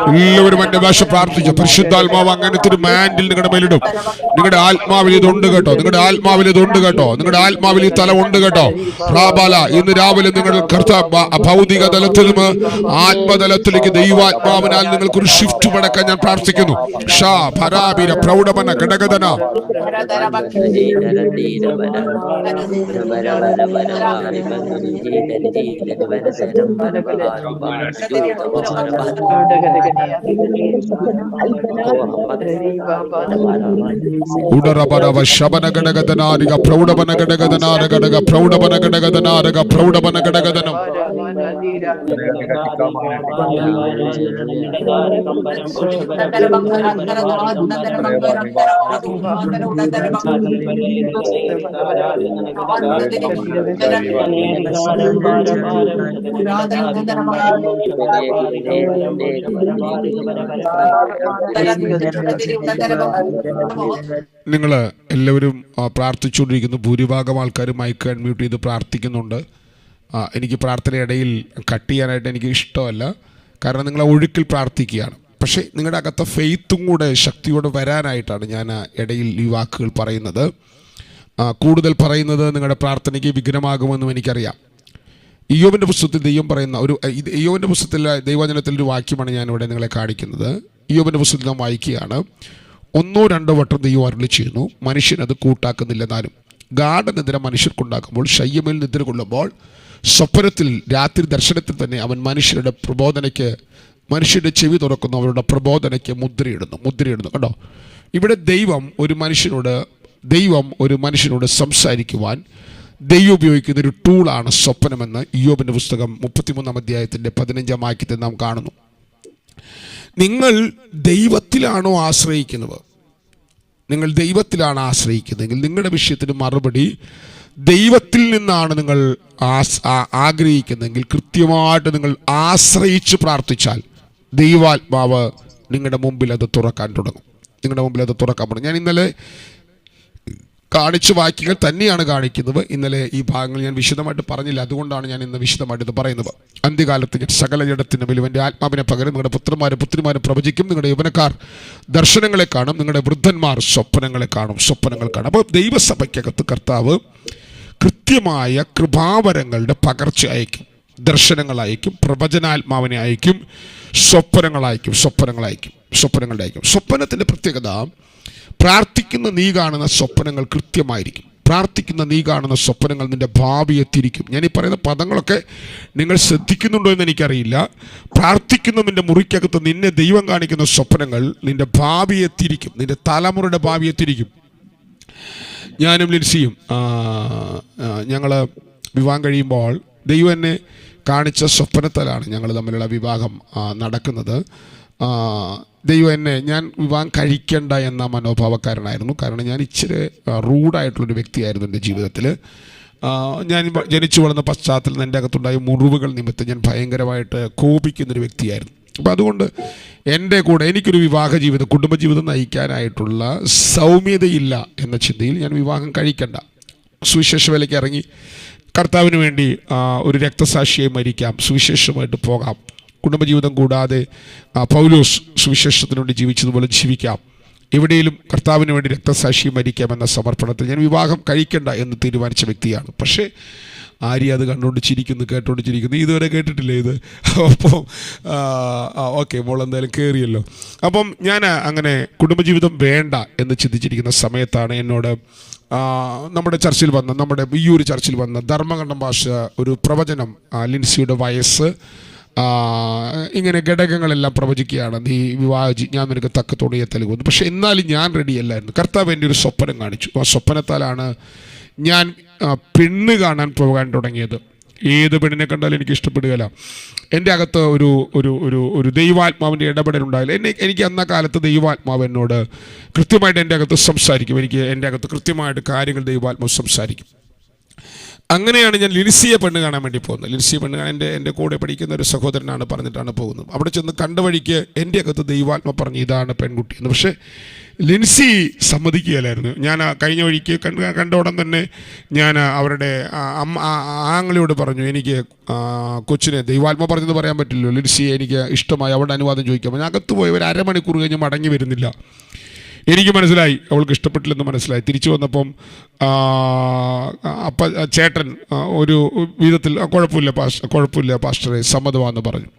എല്ലാവരും എന്റെ ഭാഷ പ്രാർത്ഥിച്ചു. പരിശുദ്ധാത്മാവ് അങ്ങനത്തെ ഒരു മാൻഡിൽ നിങ്ങളുടെ മേലിടും. നിങ്ങളുടെ ആത്മാവിൽ ഇതുണ്ട് കേട്ടോ, നിങ്ങളുടെ ആത്മാവിൽ ഇതുണ്ട് കേട്ടോ, നിങ്ങളുടെ ആത്മാവിൽ ഈ തലം ഉണ്ട് കേട്ടോ. റാബാല, ഇന്ന് രാവിലെ നിങ്ങൾ ഭൗതിക തലത്തിൽ നിന്ന് ആത്മതലത്തിലേക്ക് ദൈവാത്മാവിനാൽ നിങ്ങൾക്കൊരു ഷിഫ്റ്റ് മടക്കാൻ ഞാൻ പ്രാർത്ഥിക്കുന്നു. ഷാ ഭരാബിര പ്രൗഢമന ഘടകതന ഉടറബരവ ശബന ഘടകതനാരിക പ്രൗഢമന ഘടകതനാരഘടക പ്രൗഢമന ഘടകതനാരക പ്രൗഢമന ഘടകതനം നിങ്ങൾ എല്ലാവരും പ്രാർത്ഥിച്ചുകൊണ്ടിരിക്കുന്നു. ഭൂരിഭാഗം ആൾക്കാർ മൈക്ക് അൺമ്യൂട്ട് ചെയ്ത് പ്രാർത്ഥിക്കുന്നുണ്ട്. എനിക്ക് പ്രാർത്ഥനയിടയിൽ കട്ട് ചെയ്യാനായിട്ട് എനിക്ക് ഇഷ്ടമല്ല, കാരണം നിങ്ങൾ ഒഴുക്കിൽ പ്രാർത്ഥിക്കുകയാണ്. പക്ഷേ നിങ്ങളുടെ അകത്തെ ഫെയ്ത്തും കൂടെ ശക്തിയോടെ വരാനായിട്ടാണ് ഞാൻ ഇടയിൽ ഈ വാക്കുകൾ പറയുന്നത്. കൂടുതൽ പറയുന്നത് നിങ്ങളുടെ പ്രാർത്ഥനയ്ക്ക് വിഘ്നമാകുമെന്നും എനിക്കറിയാം. ഇയ്യോബിൻ്റെ പുസ്തകത്തിൽ ദൈവം പറയുന്ന ഇയ്യോബിൻ്റെ പുസ്തകത്തിൽ ദൈവവചനത്തിലൊരു വാക്യമാണ് ഞാനിവിടെ നിങ്ങളെ കാണിക്കുന്നത്. ഇയ്യോബിൻ്റെ പുസ്തകത്തിൽ നാം വായിക്കുകയാണ്. 1-2 വട്ടം ദൈവം അരുളി ചെയ്യുന്നു, മനുഷ്യനത് കൂട്ടാക്കുന്നില്ലെന്നാലും. ഗാഠനിദ്ര മനുഷ്യർക്കുണ്ടാക്കുമ്പോൾ, ശയ്യമേൽ നിദ്ര കൊള്ളുമ്പോൾ, സ്വപ്നത്തിൽ രാത്രി ദർശനത്തിൽ തന്നെ അവൻ മനുഷ്യരുടെ ചെവി തുറക്കുന്നു, അവരുടെ പ്രബോധനയ്ക്ക് മുദ്രയിടുന്നു. കണ്ടോ, ഇവിടെ ദൈവം ഒരു മനുഷ്യനോട് സംസാരിക്കുവാൻ ദൈവം ഉപയോഗിക്കുന്ന ഒരു ടൂളാണ് സ്വപ്നമെന്ന് ഇയ്യോബിൻ്റെ പുസ്തകം 33-ാം അധ്യായത്തിൻ്റെ 15-ാം വാക്യത്തിൽ നാം കാണുന്നു. നിങ്ങൾ ദൈവത്തിലാണോ ആശ്രയിക്കുന്നത്? നിങ്ങൾ ദൈവത്തിലാണ് ആശ്രയിക്കുന്നതെങ്കിൽ നിങ്ങളുടെ വിഷയത്തിന് മറുപടി ദൈവത്തിൽ നിന്നാണ് നിങ്ങൾ ആഗ്രഹിക്കുന്നതെങ്കിൽ കൃത്യമായിട്ട് നിങ്ങൾ ആശ്രയിച്ച് പ്രാർത്ഥിച്ചാൽ ദൈവാത്മാവ് നിങ്ങളുടെ മുമ്പിൽ അത് തുറക്കാൻ തുടങ്ങും. ഞാൻ ഇന്നലെ കാണിച്ച വാക്യങ്ങൾ തന്നെയാണ് കാണിക്കുന്നത്. ഇന്നലെ ഈ ഭാഗങ്ങൾ ഞാൻ വിശദമായിട്ട് പറഞ്ഞില്ല, അതുകൊണ്ടാണ് ഞാൻ ഇന്ന് വിശദമായിട്ട് ഇത് പറയുന്നത്. അന്ത്യകാലത്ത് ഞാൻ സകല ജഡത്തിന് മേലും എൻ്റെ ആത്മാവിനെ പകരം നിങ്ങളുടെ പുത്രന്മാരും പ്രവചിക്കും, നിങ്ങളുടെ യൗവനക്കാർ ദർശനങ്ങളെ കാണും, നിങ്ങളുടെ വൃദ്ധന്മാർ സ്വപ്നങ്ങൾ കാണും. അപ്പോൾ ദൈവസഭയ്ക്കകത്ത് കർത്താവ് കൃത്യമായ കൃപാവരങ്ങളുടെ പകർച്ച അയക്കും. ദർശനങ്ങൾ അയക്കും, പ്രവചനാത്മാവിനെ അയക്കും, സ്വപ്നങ്ങളുടെ അയക്കും. സ്വപ്നത്തിൻ്റെ പ്രത്യേകത, പ്രാർത്ഥിക്കുന്ന നീ കാണുന്ന സ്വപ്നങ്ങൾ കൃത്യമായിരിക്കും. പ്രാർത്ഥിക്കുന്ന നീ കാണുന്ന സ്വപ്നങ്ങൾ നിൻ്റെ ഭാവിയെ തിരിക്കും. ഞാൻ ഈ പറയുന്ന പദങ്ങളൊക്കെ നിങ്ങൾ ശ്രദ്ധിക്കുന്നുണ്ടോ എന്ന് എനിക്കറിയില്ല. പ്രാർത്ഥിക്കുന്നതിൻ്റെ മുറിക്കകത്ത് നിന്നെ ദൈവം കാണിക്കുന്ന സ്വപ്നങ്ങൾ നിൻ്റെ ഭാവിയെ തിരിക്കും, നിൻ്റെ തലമുറയുടെ ഭാവിയെ തിരിക്കും. ഞാനും ലിൻസിയും ഞങ്ങൾ വിവാഹം കഴിയുമ്പോൾ ദൈവം എന്നെ കാണിച്ച സ്വപ്നത്തിലാണ് ഞങ്ങൾ തമ്മിലുള്ള വിവാഹം നടക്കുന്നത്. ഞാൻ വിവാഹം കഴിക്കേണ്ട എന്ന മനോഭാവക്കാരനായിരുന്നു. കാരണം ഞാൻ ഇച്ചിരി റൂഡായിട്ടുള്ളൊരു വ്യക്തിയായിരുന്നു എൻ്റെ ജീവിതത്തിൽ. ഞാൻ ജനിച്ചു വളർന്ന പശ്ചാത്തലത്തിൽ എൻ്റെ അകത്തുണ്ടായ മുറിവുകൾ നിമിത്തം ഞാൻ ഭയങ്കരമായിട്ട് കോപിക്കുന്നൊരു വ്യക്തിയായിരുന്നു. അപ്പോൾ അതുകൊണ്ട് എൻ്റെ കൂടെ എനിക്കൊരു കുടുംബജീവിതം നയിക്കാനായിട്ടുള്ള സൗമ്യതയില്ല എന്ന ചിന്തയിൽ ഞാൻ വിവാഹം കഴിക്കണ്ട, സുവിശേഷ വേലയ്ക്ക് ഇറങ്ങി കർത്താവിന് വേണ്ടി ഒരു രക്തസാക്ഷിയായി മരിക്കാം, സുവിശേഷമായിട്ട് പോകാം, കുടുംബജീവിതം കൂടാതെ പൗലോസ് സുവിശേഷത്തിന് വേണ്ടി ജീവിച്ചതുപോലെ ജീവിക്കാം, എവിടെയും കർത്താവിന് വേണ്ടി രക്തസാക്ഷി മരിക്കാമെന്ന സമർപ്പണത്തിൽ ഞാൻ വിവാഹം കഴിക്കണ്ട എന്ന് തീരുമാനിച്ച വ്യക്തിയാണ്. പക്ഷേ ആര്യ അത് കേട്ടോണ്ട് ചിരിക്കുന്നു. ഇതുവരെ കേട്ടിട്ടില്ലേ ഇത്? അപ്പം ഓക്കെ, മോൾ എന്തായാലും കയറിയല്ലോ. അപ്പം ഞാൻ അങ്ങനെ കുടുംബജീവിതം വേണ്ട എന്ന് ചിന്തിച്ചിരിക്കുന്ന സമയത്താണ് എന്നോട് നമ്മുടെ ചർച്ചിൽ വന്ന, ഈ ഒരു ചർച്ചിൽ വന്ന ധർമ്മകണ്ഠം ഭാഷ ഒരു പ്രവചനം, ലിൻസിയുടെ വയസ്സ് ഇങ്ങനെ ഘടകങ്ങളെല്ലാം പ്രവചിക്കുകയാണ്, നീ ഞാൻ നിനക്ക് തക്ക തുണിയെ നൽകുന്നു. പക്ഷെ എന്നാലും ഞാൻ റെഡിയല്ലായിരുന്നു. കർത്താവ് എൻ്റെ ഒരു സ്വപ്നം കാണിച്ചു. ആ സ്വപ്നത്താലാണ് ഞാൻ പെണ്ണ് കാണാൻ പോകാൻ തുടങ്ങിയത്. ഏത് പെണ്ണിനെ കണ്ടാലും എനിക്ക് ഇഷ്ടപ്പെടുകയില്ല. എൻ്റെ അകത്ത് ഒരു ഒരു ഒരു ഒരു ദൈവാത്മാവിൻ്റെ ഇടപെടലുണ്ടായില്ല. എനിക്ക് അന്ന കാലത്ത് ദൈവാത്മാവ് എന്നോട് കൃത്യമായിട്ട് എൻ്റെ അകത്ത് സംസാരിക്കും. എൻ്റെ അകത്ത് കൃത്യമായിട്ട് കാര്യങ്ങൾ ദൈവാത്മാവ് സംസാരിക്കും. അങ്ങനെയാണ് ഞാൻ ലിൻസിയെ പെണ്ണ് കാണാൻ വേണ്ടി പോകുന്നത്. ലിൻസിയെ പെണ്ണ് കാണാൻ എൻ്റെ കൂടെ പഠിക്കുന്ന ഒരു സഹോദരനാണ് പറഞ്ഞിട്ടാണ് പോകുന്നത്. അവിടെ ചെന്ന് കണ്ട വഴിക്ക് എൻ്റെ അകത്ത് ദൈവാത്മ പറഞ്ഞു ഇതാണ് പെൺകുട്ടി എന്ന്. പക്ഷേ ലിൻസി സമ്മതിക്കുകയില്ലായിരുന്നു. ഞാൻ കഴിഞ്ഞ വഴിക്ക് കണ്ട ഉടൻ തന്നെ ഞാൻ അവരുടെ ആങ്ങളയോട് പറഞ്ഞു, എനിക്ക് കൊച്ചിനെ ദൈവാത്മ പറഞ്ഞത് പറയാൻ പറ്റില്ലല്ലോ, ലിൻസിയെ എനിക്ക് ഇഷ്ടമായി, അവളുടെ അനുവാദം ചോദിക്കാം. ഞാൻ അകത്ത് പോയി ഒരു അരമണിക്കൂർ കഴിഞ്ഞ് മടങ്ങി വരുന്നില്ല. എനിക്ക് മനസ്സിലായി അവൾക്ക് ഇഷ്ടപ്പെട്ടില്ലെന്ന് മനസ്സിലായി. തിരിച്ചു വന്നപ്പം ചേട്ടൻ ഒരു വിധത്തിൽ കുഴപ്പമില്ല പാസ്റ്ററെ, സമ്മതമാണെന്ന് പറഞ്ഞു.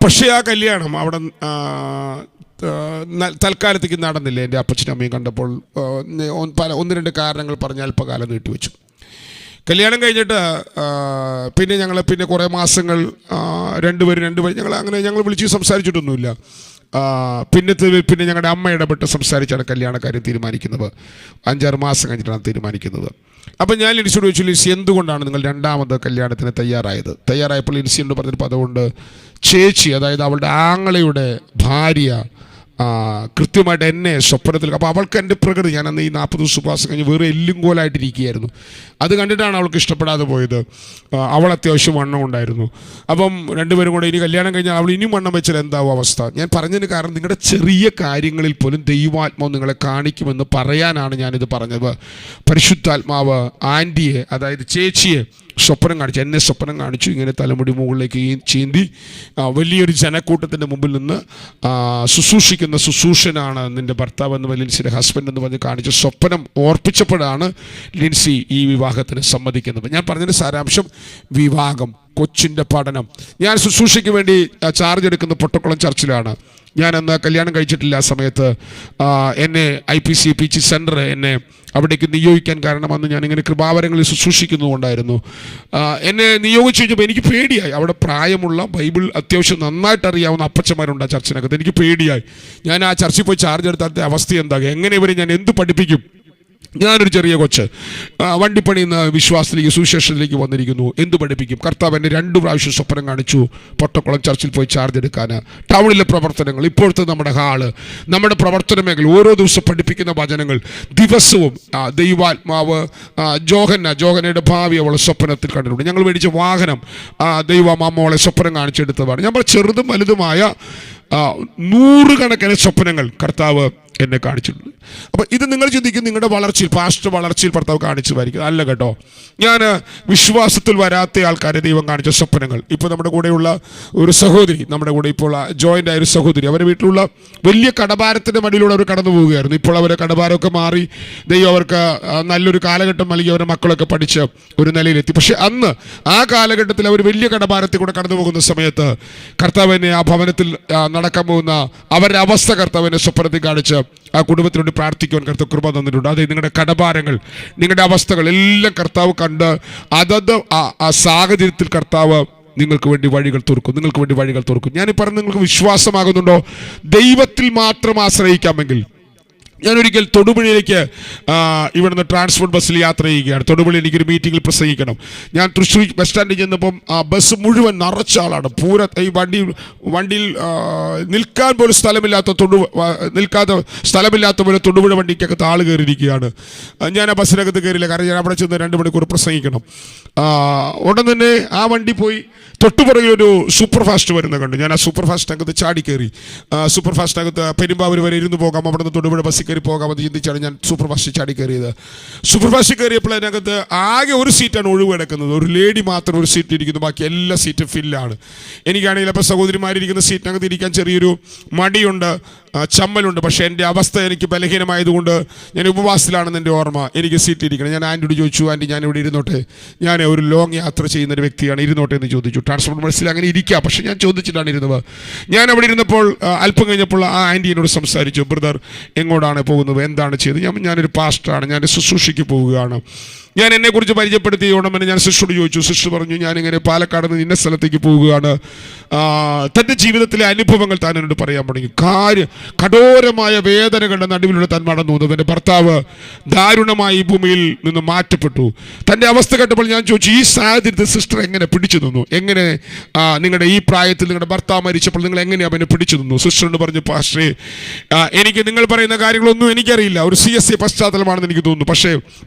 പക്ഷേ ആ കല്യാണം അവിടെ തൽക്കാലത്തേക്ക് നടന്നില്ല. എൻ്റെ അപ്പച്ചനും അമ്മയും കണ്ടപ്പോൾ ഒന്ന് രണ്ട് കാരണങ്ങൾ പറഞ്ഞ് അല്പകാലം നീട്ടിവെച്ചു. കല്യാണം കഴിഞ്ഞിട്ട് പിന്നെ കുറേ മാസങ്ങൾ രണ്ടുപേരും ഞങ്ങൾ വിളിച്ച് സംസാരിച്ചിട്ടൊന്നുമില്ല. പിന്നെ ഞങ്ങളുടെ അമ്മ ഇടപെട്ട് സംസാരിച്ചാണ് കല്യാണക്കാര്യം തീരുമാനിക്കുന്നത്. 5-6 മാസം കഴിഞ്ഞിട്ടാണ് തീരുമാനിക്കുന്നത്. അപ്പം ഞാൻ ലിൻസിയോട് ചോദിച്ചു, ലിൻസി എന്തുകൊണ്ടാണ് നിങ്ങൾ രണ്ടാമത് കല്യാണത്തിന് തയ്യാറായപ്പോൾ ലിൻസിയോട് പറഞ്ഞൊരു പദമുണ്ട്, ചേച്ചി, അതായത് അവളുടെ ആങ്ങളയുടെ ഭാര്യ കൃത്യമായിട്ട് എന്നെ സ്വപ്നത്തിൽ, അപ്പോൾ അവൾക്ക് എൻ്റെ പ്രകൃതി, ഞാൻ അന്ന് ഈ 40 ദിവസം ഉപവാസം കഴിഞ്ഞ് വേറെ എല്ലും കോലായിട്ടിരിക്കുകയായിരുന്നു. അത് കണ്ടിട്ടാണ് അവൾക്ക് ഇഷ്ടപ്പെടാതെ പോയത്. അവൾ അത്യാവശ്യം വണ്ണം ഉണ്ടായിരുന്നു. അപ്പം രണ്ടുപേരും കൂടെ ഇനി കല്യാണം കഴിഞ്ഞാൽ അവൾ ഇനിയും വണ്ണം വെച്ചാൽ എന്താവും അവസ്ഥ. ഞാൻ പറഞ്ഞതിന് കാരണം നിങ്ങളുടെ ചെറിയ കാര്യങ്ങളിൽ പോലും ദൈവാത്മാവ് നിങ്ങളെ കാണിക്കുമെന്ന് പറയാനാണ് ഞാനിത് പറഞ്ഞത്. പരിശുദ്ധാത്മാവ് ആൻറ്റിയെ, അതായത് ചേച്ചിയെ എന്നെ സ്വപ്നം കാണിച്ചു. ഇങ്ങനെ തലമുടി മുകളിലേക്ക് ചീന്തി വലിയൊരു ജനക്കൂട്ടത്തിൻ്റെ മുമ്പിൽ നിന്ന് ശുശ്രൂഷിക്കുന്ന ശുശ്രൂഷനാണ് നിൻ്റെ ഭർത്താവ് എന്ന് ലിൻസിയുടെ ഹസ്ബൻഡ് എന്ന് പറഞ്ഞ് കാണിച്ച സ്വപ്നം ഓർപ്പിച്ചപ്പോഴാണ് ലിൻസി ഈ വിവാഹത്തിന് സമ്മതിക്കുന്നത്. ഞാൻ പറഞ്ഞതിൻ്റെ സാരാംശം, വിവാഹം, കൊച്ചിൻ്റെ പഠനം. ഞാൻ ശുശ്രൂഷയ്ക്ക് വേണ്ടി ചാർജ് എടുക്കുന്ന പൊട്ടക്കുളം ചർച്ചിലാണ്. ഞാനന്ന് കല്യാണം കഴിച്ചിട്ടില്ല. ആ സമയത്ത് എന്നെ IPC PG സെൻറ്റർ എന്നെ അവിടേക്ക് നിയോഗിക്കാൻ കാരണം അന്ന് ഞാനിങ്ങനെ കൃപാവരങ്ങളിൽ ശുശ്രൂഷിക്കുന്നുകൊണ്ടായിരുന്നു. എന്നെ നിയോഗിച്ചു കഴിഞ്ഞപ്പോൾ എനിക്ക് പേടിയായി. അവിടെ പ്രായമുള്ള ബൈബിൾ അത്യാവശ്യം നന്നായിട്ട് അറിയാവുന്ന അപ്പച്ചന്മാരുണ്ട് ആ ചർച്ചിനകത്ത്. എനിക്ക് പേടിയായി. ഞാൻ ആ ചർച്ചിൽ പോയി ചാർജ് എടുത്താത്ത അവസ്ഥ എന്താകും, എങ്ങനെ ഇവരെ ഞാൻ എന്ത് പഠിപ്പിക്കും ഞാനൊരു ചെറിയ കൊച്ച് വണ്ടിപ്പണിയിൽ നിന്ന് വിശ്വാസത്തിലേക്ക് സുവിശേഷത്തിലേക്ക് വന്നിരിക്കുന്നു. എന്ത് പഠിപ്പിക്കും? കർത്താവ് എന്നെ 2 പ്രാവശ്യം സ്വപ്നം കാണിച്ചു. പൊട്ടക്കുളം ചർച്ചിൽ പോയി ചാർജ് എടുക്കാൻ, ടൗണിലെ പ്രവർത്തനങ്ങൾ, ഇപ്പോഴത്തെ നമ്മുടെ ഹാള്, നമ്മുടെ പ്രവർത്തന മേഖല, ഓരോ ദിവസം പഠിപ്പിക്കുന്ന വചനങ്ങൾ, ദിവസവും ദൈവാത്മാവ് ജോഹനയുടെ ഭാവി അവളെ സ്വപ്നത്തിൽ കണ്ടിട്ടുണ്ട്. ഞങ്ങൾ മേടിച്ച വാഹനം ദൈവമാമോളെ സ്വപ്നം കാണിച്ചെടുത്തതാണ്. നമ്മൾ ചെറുതും വലുതുമായ 100 കണക്കിന് സ്വപ്നങ്ങൾ കർത്താവ് എന്നെ കാണിച്ചിട്ടുണ്ട്. അപ്പോൾ ഇത് നിങ്ങൾ ചിന്തിക്കും നിങ്ങളുടെ വളർച്ചയിൽ, പാസ്റ്റർ വളർച്ചയിൽ ഭർത്താവ് കാണിച്ചതായിരിക്കും. അല്ല കേട്ടോ. ഞാൻ വിശ്വാസത്തിൽ വരാത്ത ആൾക്കാരെ ദൈവം കാണിച്ച സ്വപ്നങ്ങൾ. ഇപ്പോൾ നമ്മുടെ കൂടെയുള്ള ഒരു സഹോദരി, നമ്മുടെ കൂടെ ഇപ്പോൾ ജോയിൻ്റ് ആയൊരു സഹോദരി, അവരുടെ വീട്ടിലുള്ള വലിയ കടഭാരത്തിൻ്റെ മടിയിലൂടെ അവർ കടന്നു പോവുകയായിരുന്നു. ഇപ്പോൾ അവരെ കടഭാരമൊക്കെ മാറി ദൈവം അവർക്ക് നല്ലൊരു കാലഘട്ടം നൽകി അവരുടെ മക്കളൊക്കെ പഠിച്ച് ഒരു നിലയിലെത്തി. പക്ഷെ അന്ന് ആ കാലഘട്ടത്തിൽ അവർ വലിയ കടഭാരത്തിൽ കൂടെ കടന്നു പോകുന്ന സമയത്ത് കർത്താവിനെ ആ ഭവനത്തിൽ നടക്കാൻ പോകുന്ന അവരുടെ അവസ്ഥ കർത്താവിനെ സ്വപ്നത്തിൽ കാണിച്ച് ആ കുടുംബത്തിനോട് പ്രാർത്ഥിക്കുവാൻ കർത്താവ് കൃപ തന്നിട്ടുണ്ട്. അതായത് നിങ്ങളുടെ കടഭാരങ്ങൾ, നിങ്ങളുടെ അവസ്ഥകൾ എല്ലാം കർത്താവ് കണ്ട് അതത് ആ സാഹചര്യത്തിൽ കർത്താവ് നിങ്ങൾക്ക് വേണ്ടി വഴികൾ തുറക്കും, നിങ്ങൾക്ക് വേണ്ടി വഴികൾ തുറക്കും. ഞാനീ പറഞ്ഞ് നിങ്ങൾക്ക് വിശ്വാസമാകുന്നുണ്ടോ? ദൈവത്തിൽ മാത്രം ആശ്രയിക്കാമെങ്കിൽ. ഞാനൊരിക്കൽ തൊടുപുഴയിലേക്ക് ഇവിടുന്ന് ട്രാൻസ്പോർട്ട് ബസ്സിൽ യാത്ര ചെയ്യുകയാണ്. തൊടുപുഴയിൽ എനിക്കൊരു മീറ്റിങ്ങിൽ പ്രസംഗിക്കണം. ഞാൻ തൃശ്ശൂർ ബസ് സ്റ്റാൻഡിൽ ചെന്നപ്പം ആ ബസ് മുഴുവൻ നിറച്ച ആളാണ്. ഈ വണ്ടിയിൽ നിൽക്കാൻ പോലും സ്ഥലമില്ലാത്ത പോലെ തൊടുപുഴ വണ്ടിക്കകത്ത് ആൾ കയറിയിരിക്കുകയാണ്. ഞാൻ ആ ബസ്സിനകത്ത് കയറിയില്ല, കാരണം ഞാൻ അവിടെ ചെന്ന് 2 മണിക്കൂർ പ്രസംഗിക്കണം. ഉടൻ തന്നെ ആ വണ്ടി പോയി തൊട്ടുപുറകിലൊരു സൂപ്പർ ഫാസ്റ്റ് വരുന്ന കണ്ടു. ഞാൻ ആ സൂപ്പർ ഫാസ്റ്റിനകത്ത് ചാടി കയറി. സൂപ്പർ ഫാസ്റ്റിനകത്ത് പെരുമ്പാവൂർ വരെ ഇരുന്ന് പോകാം, അവിടെ നിന്ന് തൊടുപുഴ ബസ്സിൽ കയറി പോകാമെന്ന് ചിന്തിച്ചാണ് ഞാൻ സൂപ്പർ ഫാസ്റ്റ് ചാടി കയറിയത്. സൂപ്പർ ഫാസ്റ്റ് കയറിയപ്പോൾ അതിനകത്ത് ആകെ ഒരു സീറ്റാണ് ഒഴിവ് കിടക്കുന്നത്. ഒരു ലേഡി മാത്രം ഒരു സീറ്റ് ഇരിക്കുന്നു, ബാക്കി എല്ലാ സീറ്റും ഫില്ലാണ്. എനിക്കാണെങ്കിൽ അപ്പോൾ സഹോദരിമാരിരിക്കുന്ന സീറ്റിനകത്ത് ഇരിക്കാൻ ചെറിയൊരു മടിയുണ്ട്, ചമ്മലുണ്ട്. പക്ഷേ എൻ്റെ അവസ്ഥ എനിക്ക് ബലഹീനമായതുകൊണ്ട് ഞാൻ ഉപവാസത്തിലാണെന്ന് എൻ്റെ ഓർമ്മ. എനിക്ക് സീറ്റ് ഇരിക്കണം. ഞാൻ ആൻറ്റിയോട് ചോദിച്ചു, ആൻറ്റി ഞാനിവിടെ ഇരുന്നോട്ടെ, ഞാൻ ഒരു ലോങ് യാത്ര ചെയ്യുന്നൊരു വ്യക്തിയാണ്, ഇരുന്നോട്ടെ എന്ന് ചോദിച്ചു. ട്രാൻസ്പോർട്ട് ബസ്സിൽ അങ്ങനെ ഇരിക്കുക, പക്ഷേ ഞാൻ ചോദിച്ചിട്ടാണ് ഇരുന്നത്. ഞാൻ അവിടെ ഇരുന്നപ്പോൾ അല്പം കഴിഞ്ഞപ്പോൾ ആ ആൻറ്റി എന്നോട് സംസാരിച്ചു, ബ്രദർ എങ്ങോട്ടാണ് പോകുന്നത്, എന്താണ് ചെയ്തത്? ഞാനൊരു പാസ്റ്ററാണ്, ഞാൻ ശുശ്രൂഷയ്ക്ക് പോവുകയാണ്. ഞാൻ എന്നെക്കുറിച്ച് പരിചയപ്പെടുത്തി ഉടനെ ഞാൻ സിസ്റ്ററോട് ചോദിച്ചു. സിസ്റ്റർ പറഞ്ഞു, ഞാനിങ്ങനെ പാലക്കാട് നിന്ന് ഇന്ന സ്ഥലത്തേക്ക് പോവുകയാണ്. തൻ്റെ ജീവിതത്തിലെ അനുഭവങ്ങൾ താൻ എന്നോട് പറയാൻ തുടങ്ങി. കഠോരമായ വേദനകളുടെ നടുവിലൂടെ താൻ നടന്നു. തൻ്റെ ഭർത്താവ് ദാരുണമായി ഈ ഭൂമിയിൽ നിന്ന് മാറ്റപ്പെട്ടു. തൻ്റെ അവസ്ഥ കേട്ടപ്പോൾ ഞാൻ ചോദിച്ചു, ഈ സാഹചര്യത്തിൽ സിസ്റ്റർ എങ്ങനെ പിടിച്ചു നിന്നു? എങ്ങനെ നിങ്ങളുടെ ഈ പ്രായത്തിൽ നിങ്ങളുടെ ഭർത്താവ് മരിച്ചപ്പോൾ നിങ്ങൾ എങ്ങനെ അവനെ പിടിച്ചു നിന്നു? സിസ്റ്ററിനോട് പറഞ്ഞു, പാസ്റ്ററേ എനിക്ക് നിങ്ങൾ പറയുന്ന കാര്യങ്ങളൊന്നും എനിക്കറിയില്ല, ഒരു CSA പശ്ചാത്തലമാണെന്ന് എനിക്ക് തോന്നുന്നു.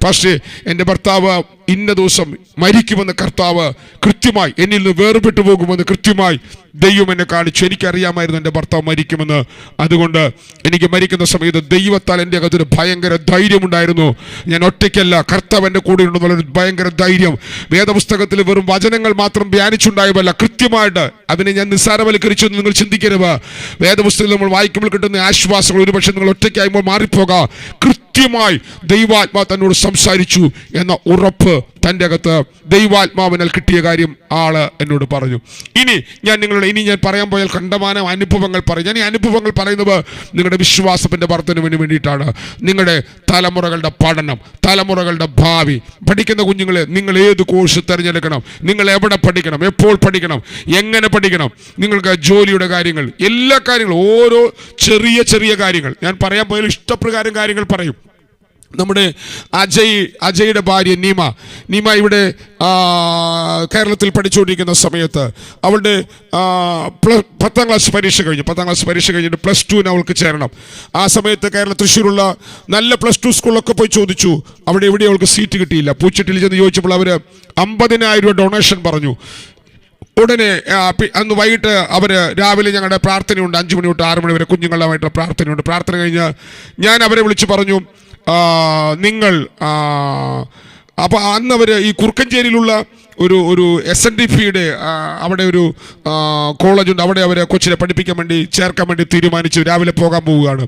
പക്ഷേ എൻ്റെ ഭർത്താവ് ഇന്ന ദിവസം മരിക്കുമെന്ന് കർത്താവ് കൃത്യമായി, എന്നിൽ നിന്ന് വേർപെട്ടു പോകുമെന്ന് കൃത്യമായി ദൈവം എന്നെ കാണിച്ചു. എനിക്കറിയാമായിരുന്നു എൻ്റെ ഭർത്താവ് മരിക്കുമെന്ന്. അതുകൊണ്ട് എനിക്ക് മരിക്കുന്ന സമയത്ത് ദൈവത്താൽ എൻ്റെ അകത്തൊരു ഭയങ്കര ധൈര്യമുണ്ടായിരുന്നു. ഞാൻ ഒറ്റയ്ക്കല്ല, കർത്താവ് എൻ്റെ കൂടെ ഉണ്ടെന്നുള്ളൊരു ഭയങ്കര ധൈര്യം. വേദപുസ്തകത്തിൽ വെറും വചനങ്ങൾ മാത്രം ധ്യാനിച്ചുണ്ടായതല്ല, കൃത്യമായിട്ട് അതിനെ ഞാൻ നിസ്സാരവൽക്കരിച്ചു എന്ന് നിങ്ങൾ ചിന്തിക്കരുത്. വേദപുസ്തകത്തിൽ നമ്മൾ വായിക്കുമ്പോൾ കിട്ടുന്ന ആശ്വാസങ്ങൾ ഒരുപക്ഷെ നിങ്ങൾ ഒറ്റയ്ക്കായുമ്പോൾ മാറിപ്പോകാം. കൃത്യമായി ദൈവാത്മാ തന്നോട് സംസാരിച്ചു എന്ന ഉറപ്പ് തൻ്റെ അകത്ത് ദൈവാത്മാവിനാൽ കിട്ടിയ കാര്യം ആള് എന്നോട് പറഞ്ഞു. ഇനി ഞാൻ പറയാൻ പോയാൽ കണ്ടമാനം അനുഭവങ്ങൾ പറയും. ഞാൻ ഈ അനുഭവങ്ങൾ പറയുന്നത് നിങ്ങളുടെ വിശ്വാസത്തിൻ്റെ വർധനവിന് വേണ്ടിയിട്ടാണ്. നിങ്ങളുടെ തലമുറകളുടെ പഠനം, തലമുറകളുടെ ഭാവി, പഠിക്കുന്ന കുഞ്ഞുങ്ങളെ നിങ്ങൾ ഏത് കോഴ്സ് തിരഞ്ഞെടുക്കണം, നിങ്ങൾ എവിടെ പഠിക്കണം, എപ്പോൾ പഠിക്കണം, എങ്ങനെ പഠിക്കണം, നിങ്ങൾക്ക് ജോലിയുടെ കാര്യങ്ങൾ, എല്ലാ കാര്യങ്ങളും, ഓരോ ചെറിയ ചെറിയ കാര്യങ്ങൾ ഞാൻ പറയാൻ പോയാൽ ഇഷ്ടപ്രകാരം കാര്യങ്ങൾ പറയും. നമ്മുടെ അജയുടെ ഭാര്യ നീമ ഇവിടെ കേരളത്തിൽ പഠിച്ചുകൊണ്ടിരിക്കുന്ന സമയത്ത് അവളുടെ 10ാം ക്ലാസ് പരീക്ഷ കഴിഞ്ഞിട്ട് +2 അവൾക്ക് ചേരണം. ആ സമയത്ത് തൃശ്ശൂരുള്ള നല്ല +2 സ്കൂളിലൊക്കെ പോയി ചോദിച്ചു. അവിടെ എവിടെ അവൾക്ക് സീറ്റ് കിട്ടിയില്ല. പൂച്ചട്ടിൽ ചെന്ന് ചോദിച്ചപ്പോൾ അവർ 50,000 രൂപ ഡൊണേഷൻ പറഞ്ഞു. ഉടനെ അന്ന് വൈകിട്ട് രാവിലെ ഞങ്ങളുടെ പ്രാർത്ഥനയുണ്ട്, 5 മണി തൊട്ട് 6 മണി വരെ കുഞ്ഞുങ്ങളുമായിട്ടുള്ള പ്രാർത്ഥനയുണ്ട്. പ്രാർത്ഥന കഴിഞ്ഞ് ഞാൻ അവരെ വിളിച്ച് പറഞ്ഞു, നിങ്ങൾ അപ്പോൾ അന്ന് അവർ ഈ കുറുക്കഞ്ചേരിയിലുള്ള ഒരു SNDPയുടെ അവിടെ ഒരു കോളേജുണ്ട്, അവിടെ അവരെ കൊച്ചിനെ പഠിപ്പിക്കാൻ വേണ്ടി ചേർക്കാൻ വേണ്ടി തീരുമാനിച്ചു. രാവിലെ പോകാൻ പോവുകയാണ്.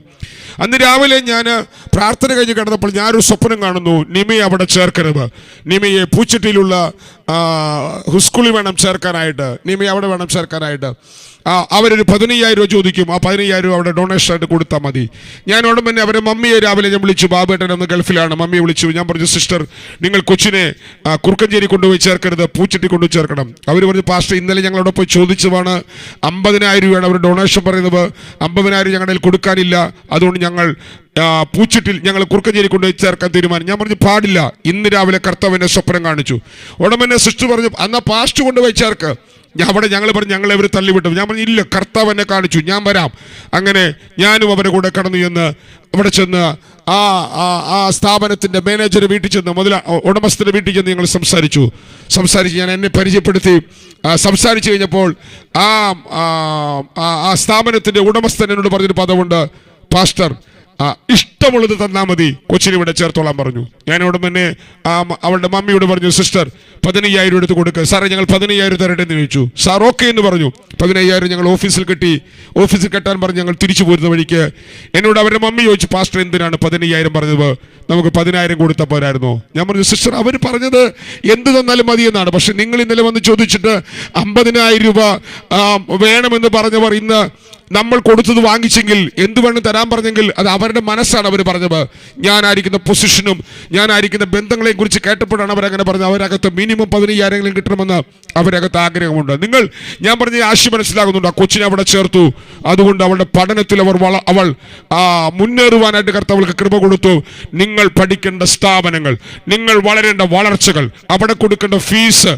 അന്ന് രാവിലെ ഞാൻ പ്രാർത്ഥന കഴിഞ്ഞ് കിടന്നപ്പോൾ ഞാനൊരു സ്വപ്നം കാണുന്നു. നിമയെ അവിടെ ചേർക്കരുത്, നിമയെ പൂച്ചട്ടിയിലുള്ള സ്കൂളിൽ വേണം ചേർക്കാനായിട്ട്, നിമയെ അവിടെ വേണം ചേർക്കാനായിട്ട്. അവരൊരു 15,000 രൂപ ചോദിക്കും. ആ 15,000 രൂപ അവിടെ ഡൊണേഷൻ ആയിട്ട് കൊടുത്താൽ മതി. ഞാൻ ഉടൻ തന്നെ അവരെ മമ്മിയെ രാവിലെ ഞാൻ വിളിച്ചു. ബാബേട്ടൻ ഒന്ന് ഗൾഫിലാണ്. മമ്മിയെ വിളിച്ചു. ഞാൻ പറഞ്ഞു, സിസ്റ്റർ, നിങ്ങൾ കൊച്ചിനെ കുറുക്കഞ്ചേരി കൊണ്ടുപോയി ചേർക്കരുത്, പൂച്ചട്ടി കൊണ്ടുപോയി ചേർക്കണം. അവർ പറഞ്ഞു, പാസ്റ്റർ, ഇന്നലെ ഞങ്ങളവിടെ പോയി ചോദിച്ചതാണ്, 50,000 രൂപയാണ് അവർ ഡൊണേഷൻ പറയുന്നത്. 50,000 ഞങ്ങളുടെ കയ്യിൽ കൊടുക്കാനില്ല. അതുകൊണ്ട് ഞങ്ങൾ പൂച്ചട്ടിൽ ഞങ്ങൾ കുറുക്കഞ്ചേരി കൊണ്ടുപോയി ചേർക്കാൻ തീരുമാനം. ഞാൻ പറഞ്ഞു, പാടില്ല. ഇന്ന് രാവിലെ കർത്താവിനെ സ്വപ്നം കാണിച്ചു. ഉടനെ സിസ്റ്റർ പറഞ്ഞു, എന്നാ പാസ്റ്റ് കൊണ്ടുപോയി ചേർക്ക്. അവിടെ ഞങ്ങൾ പറഞ്ഞു, ഞങ്ങളെ അവർ തള്ളിവിട്ടു. ഞാൻ പറഞ്ഞു, ഇല്ല, കർത്താവ് എന്നെ കാണിച്ചു, ഞാൻ വരാം. അങ്ങനെ ഞാനും അവരെ കൂടെ കടന്നു ചെന്ന് അവിടെ ചെന്ന് ആ സ്ഥാപനത്തിൻ്റെ മാനേജർ വീട്ടിൽ ചെന്ന് ഉടമസ്ഥൻ്റെ വീട്ടിൽ ചെന്ന് ഞങ്ങൾ സംസാരിച്ച് ഞാൻ എന്നെ പരിചയപ്പെടുത്തി. സംസാരിച്ചു കഴിഞ്ഞപ്പോൾ ആ സ്ഥാപനത്തിൻ്റെ ഉടമസ്ഥൻ എന്നോട് പറഞ്ഞൊരു പദമുണ്ട്, പാസ്റ്റർ, ഇഷ്ടമുള്ളത് തന്നാൽ മതി, കൊച്ചിനെ ഇവിടെ ചേർത്തോളാൻ പറഞ്ഞു. ഞാനിവിടെ തന്നെ അവളുടെ മമ്മിയോട് പറഞ്ഞു, സിസ്റ്റർ 15,000 എടുത്ത് കൊടുക്കുക. സാറേ, ഞങ്ങൾ 15,000 തരട്ടെ എന്ന് ചോദിച്ചു. സാർ ഓക്കെ എന്ന് പറഞ്ഞു. 15,000 ഞങ്ങൾ ഓഫീസിൽ കെട്ടാൻ പറഞ്ഞ് ഞങ്ങൾ തിരിച്ചു പോരുന്ന വഴിക്ക് എന്നോട് അവരുടെ മമ്മി ചോദിച്ചു, പാസ്റ്റർ, എന്തിനാണ് 15,000 പറഞ്ഞത്? നമുക്ക് 10,000 കൊടുത്താൽ പോരായിരുന്നോ? ഞാൻ പറഞ്ഞു, സിസ്റ്റർ, അവർ പറഞ്ഞത് എന്ത് തന്നാലും മതി എന്നാണ്. പക്ഷെ നിങ്ങൾ ഇന്നലെ വന്ന് ചോദിച്ചിട്ട് 50,000 രൂപ വേണമെന്ന് പറഞ്ഞവർ ഇന്ന് നമ്മൾ കൊടുത്തത് വാങ്ങിച്ചെങ്കിൽ എന്ത് വേണം തരാൻ പറഞ്ഞെങ്കിൽ അത് അവരുടെ മനസ്സാണ് അവർ പറഞ്ഞത്. ഞാനായിരിക്കുന്ന പൊസിഷനും ഞാനായിരിക്കുന്ന ബന്ധങ്ങളെയും കുറിച്ച് കേട്ടപ്പോഴാണ് അവരങ്ങനെ പറഞ്ഞത്. അവരകത്ത് മിനിമം 15,000 കിട്ടണമെന്ന് അവരകത്ത് ആഗ്രഹമുണ്ട്. ഞാൻ പറഞ്ഞ ആശയം മനസ്സിലാകുന്നുണ്ട്. ആ കൊച്ചിനെ അവിടെ ചേർത്തു. അതുകൊണ്ട് അവളുടെ പഠനത്തിൽ അവൾ മുന്നേറുവാനായിട്ട് കർത്താവൾക്ക് കൃപ കൊടുത്തു. നിങ്ങൾ പഠിക്കേണ്ട സ്ഥാപനങ്ങൾ, നിങ്ങൾ വളരേണ്ട വളർച്ചകൾ, അവിടെ കൊടുക്കേണ്ട ഫീസ്,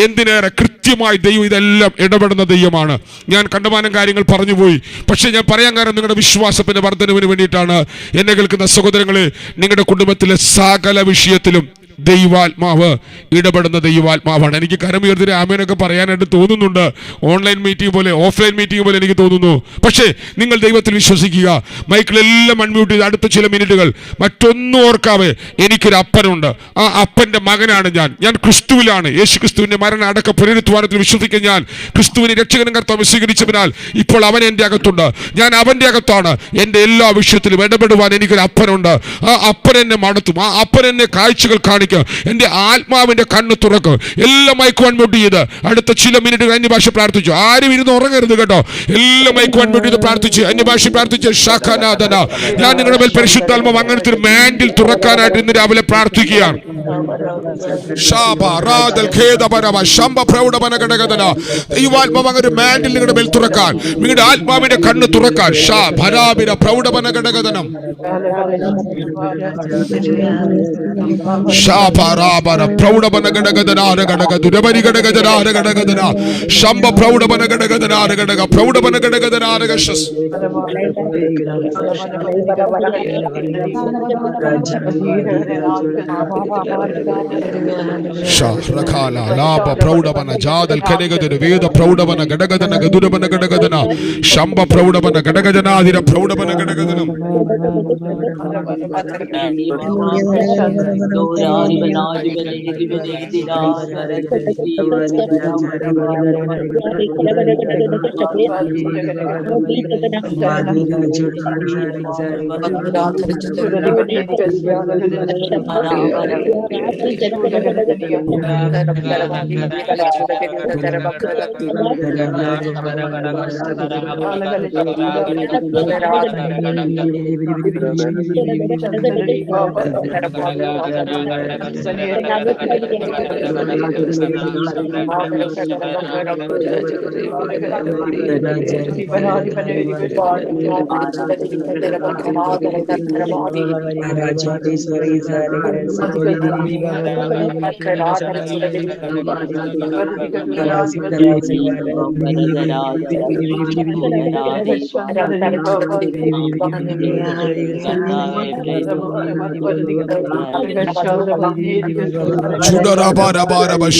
എന്തിനേറെ കൃത്യമായി ദൈവം ഇതെല്ലാം ഇടപെടുന്ന ദൈവമാണ്. ഞാൻ കണ്ടമാനം കാര്യങ്ങൾ പറഞ്ഞുപോയി. പക്ഷെ ഞാൻ പറയാൻ കാരണം നിങ്ങളുടെ വിശ്വാസത്തിന്റെ വർധനവിന് വേണ്ടിയിട്ടാണ്. എന്നെ കേൾക്കുന്ന സഹോദരങ്ങളെ, നിങ്ങളുടെ കുടുംബത്തിലെ സകല വിഷയത്തിലും ദൈവാത്മാവ് ഇടപെടുന്ന ദൈവാത്മാവാണ്. എനിക്ക് കരമുയർത്തി ആമേനൊക്കെ പറയാനായിട്ട് തോന്നുന്നുണ്ട്. ഓൺലൈൻ മീറ്റിംഗ് പോലെ, ഓഫ്ലൈൻ മീറ്റിംഗ് പോലെ എനിക്ക് തോന്നുന്നു. പക്ഷേ നിങ്ങൾ ദൈവത്തിൽ വിശ്വസിക്കുക. മൈക്കിലെല്ലാം അൺമ്യൂട്ട് ചെയ്ത് അടുത്ത ചില മിനിറ്റുകൾ മറ്റൊന്നും ഓർക്കാവേ, എനിക്കൊരു അപ്പനുണ്ട്. ആ അപ്പൻ്റെ മകനാണ് ഞാൻ ക്രിസ്തുവിലാണ്. യേശു ക്രിസ്തുവിൻ്റെ മരണ അടക്ക പുനരുത്ഥാനത്തിൽ വിശ്വസിക്കുന്ന ഞാൻ ക്രിസ്തുവിനെ രക്ഷകനും കർത്താവ് സ്വീകരിച്ചതിനാൽ ഇപ്പോൾ അവൻ എൻ്റെ അകത്തുണ്ട്. ഞാൻ അവൻ്റെ അകത്താണ്. എൻ്റെ എല്ലാ വിഷയത്തിലും ഇടപെടുവാൻ എനിക്കൊരു അപ്പനുണ്ട്. ആ അപ്പൻ എന്നെ മടത്തും. ആ അപ്പൻ എന്നെ കാഴ്ചകൾ കാണിക്കും. എന്റെ ആത്മാവിന്റെ കണ്ണ് തുറക്കും. എല്ലാം മൈക്ക് അൺമ്യൂട്ട് ചെയ്ത് അടുത്ത ചില മിനിറ്റുകൾ അന്യഭാഷ പ്രാർത്ഥിച്ചു. ആരും ഇരുന്ന് ഉറങ്ങരുത് കേട്ടോ. എല്ലാം മൈക്ക് അൺമ്യൂട്ട് ചെയ്ത് പ്രാർത്ഥിച്ച് അന്യഭാഷ പ്രാർത്ഥിച്ച് ശാഖനാഥന, ഞാൻ നിങ്ങളുടെ മേൽ പരിശുദ്ധാത്മാവ് അങ്ങനത്തെ ഒരു മാൻഡിൽ തുറക്കാനായിട്ട് ഇന്ന് രാവിലെ പ്രാർത്ഥിക്കുകയാണ്. ദൈവാത്മാവ് അങ്ങനെ ഒരു മാൻഡിൽ നിങ്ങളുടെ മേൽ തുറക്കാൻ, നിങ്ങളുടെ ആത്മാവിന്റെ കണ്ണ് തുറക്കാൻ. പ്രൗഢപനഘടകതനം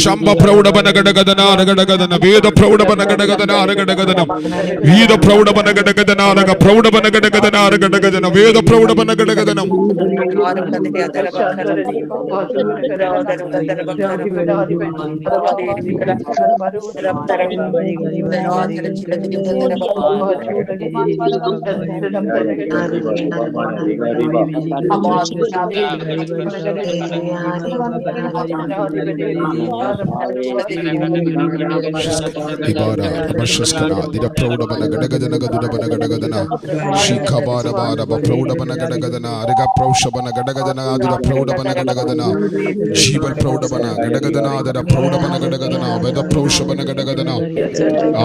ശംഭ പ്രൗഢപനഘടകതനാരഘടകതന വേദ പ്രൗഢപനഘടകതനാരഘടകതനം വീത പ്രൗഢപനഘടകതനാരക പ്രൗഢപനഘടകതനാരഘടകതന വേദ പ്രൗഢപനഘടകതനം ജീവൽ പ്രൗഢപന ഘടകദനാദര പ്രൗഢപന ഘടകദന വേദ പ്രൗഷപന ഘടകദന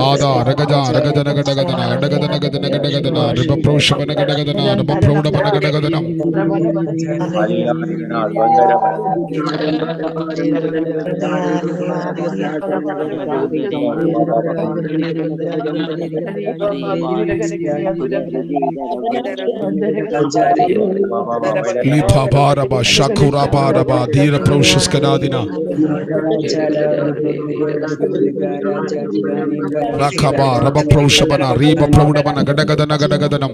ആദാ രഗജ രഗജന ഘടകദന ഘടകദന ഗദന ഘടകദന രബ പ്രൗഷപന ഘടകദന രബ പ്രൗഢപന ഘടകദന ലിഭാബാരബ ശഖുറാബാരബ ധീര പ്രൗഷസ്കനാദിന റഖബ റബ പ്രൗഷപന റീബ പ്രൗഢപന ഘടകദന ഘടകദനം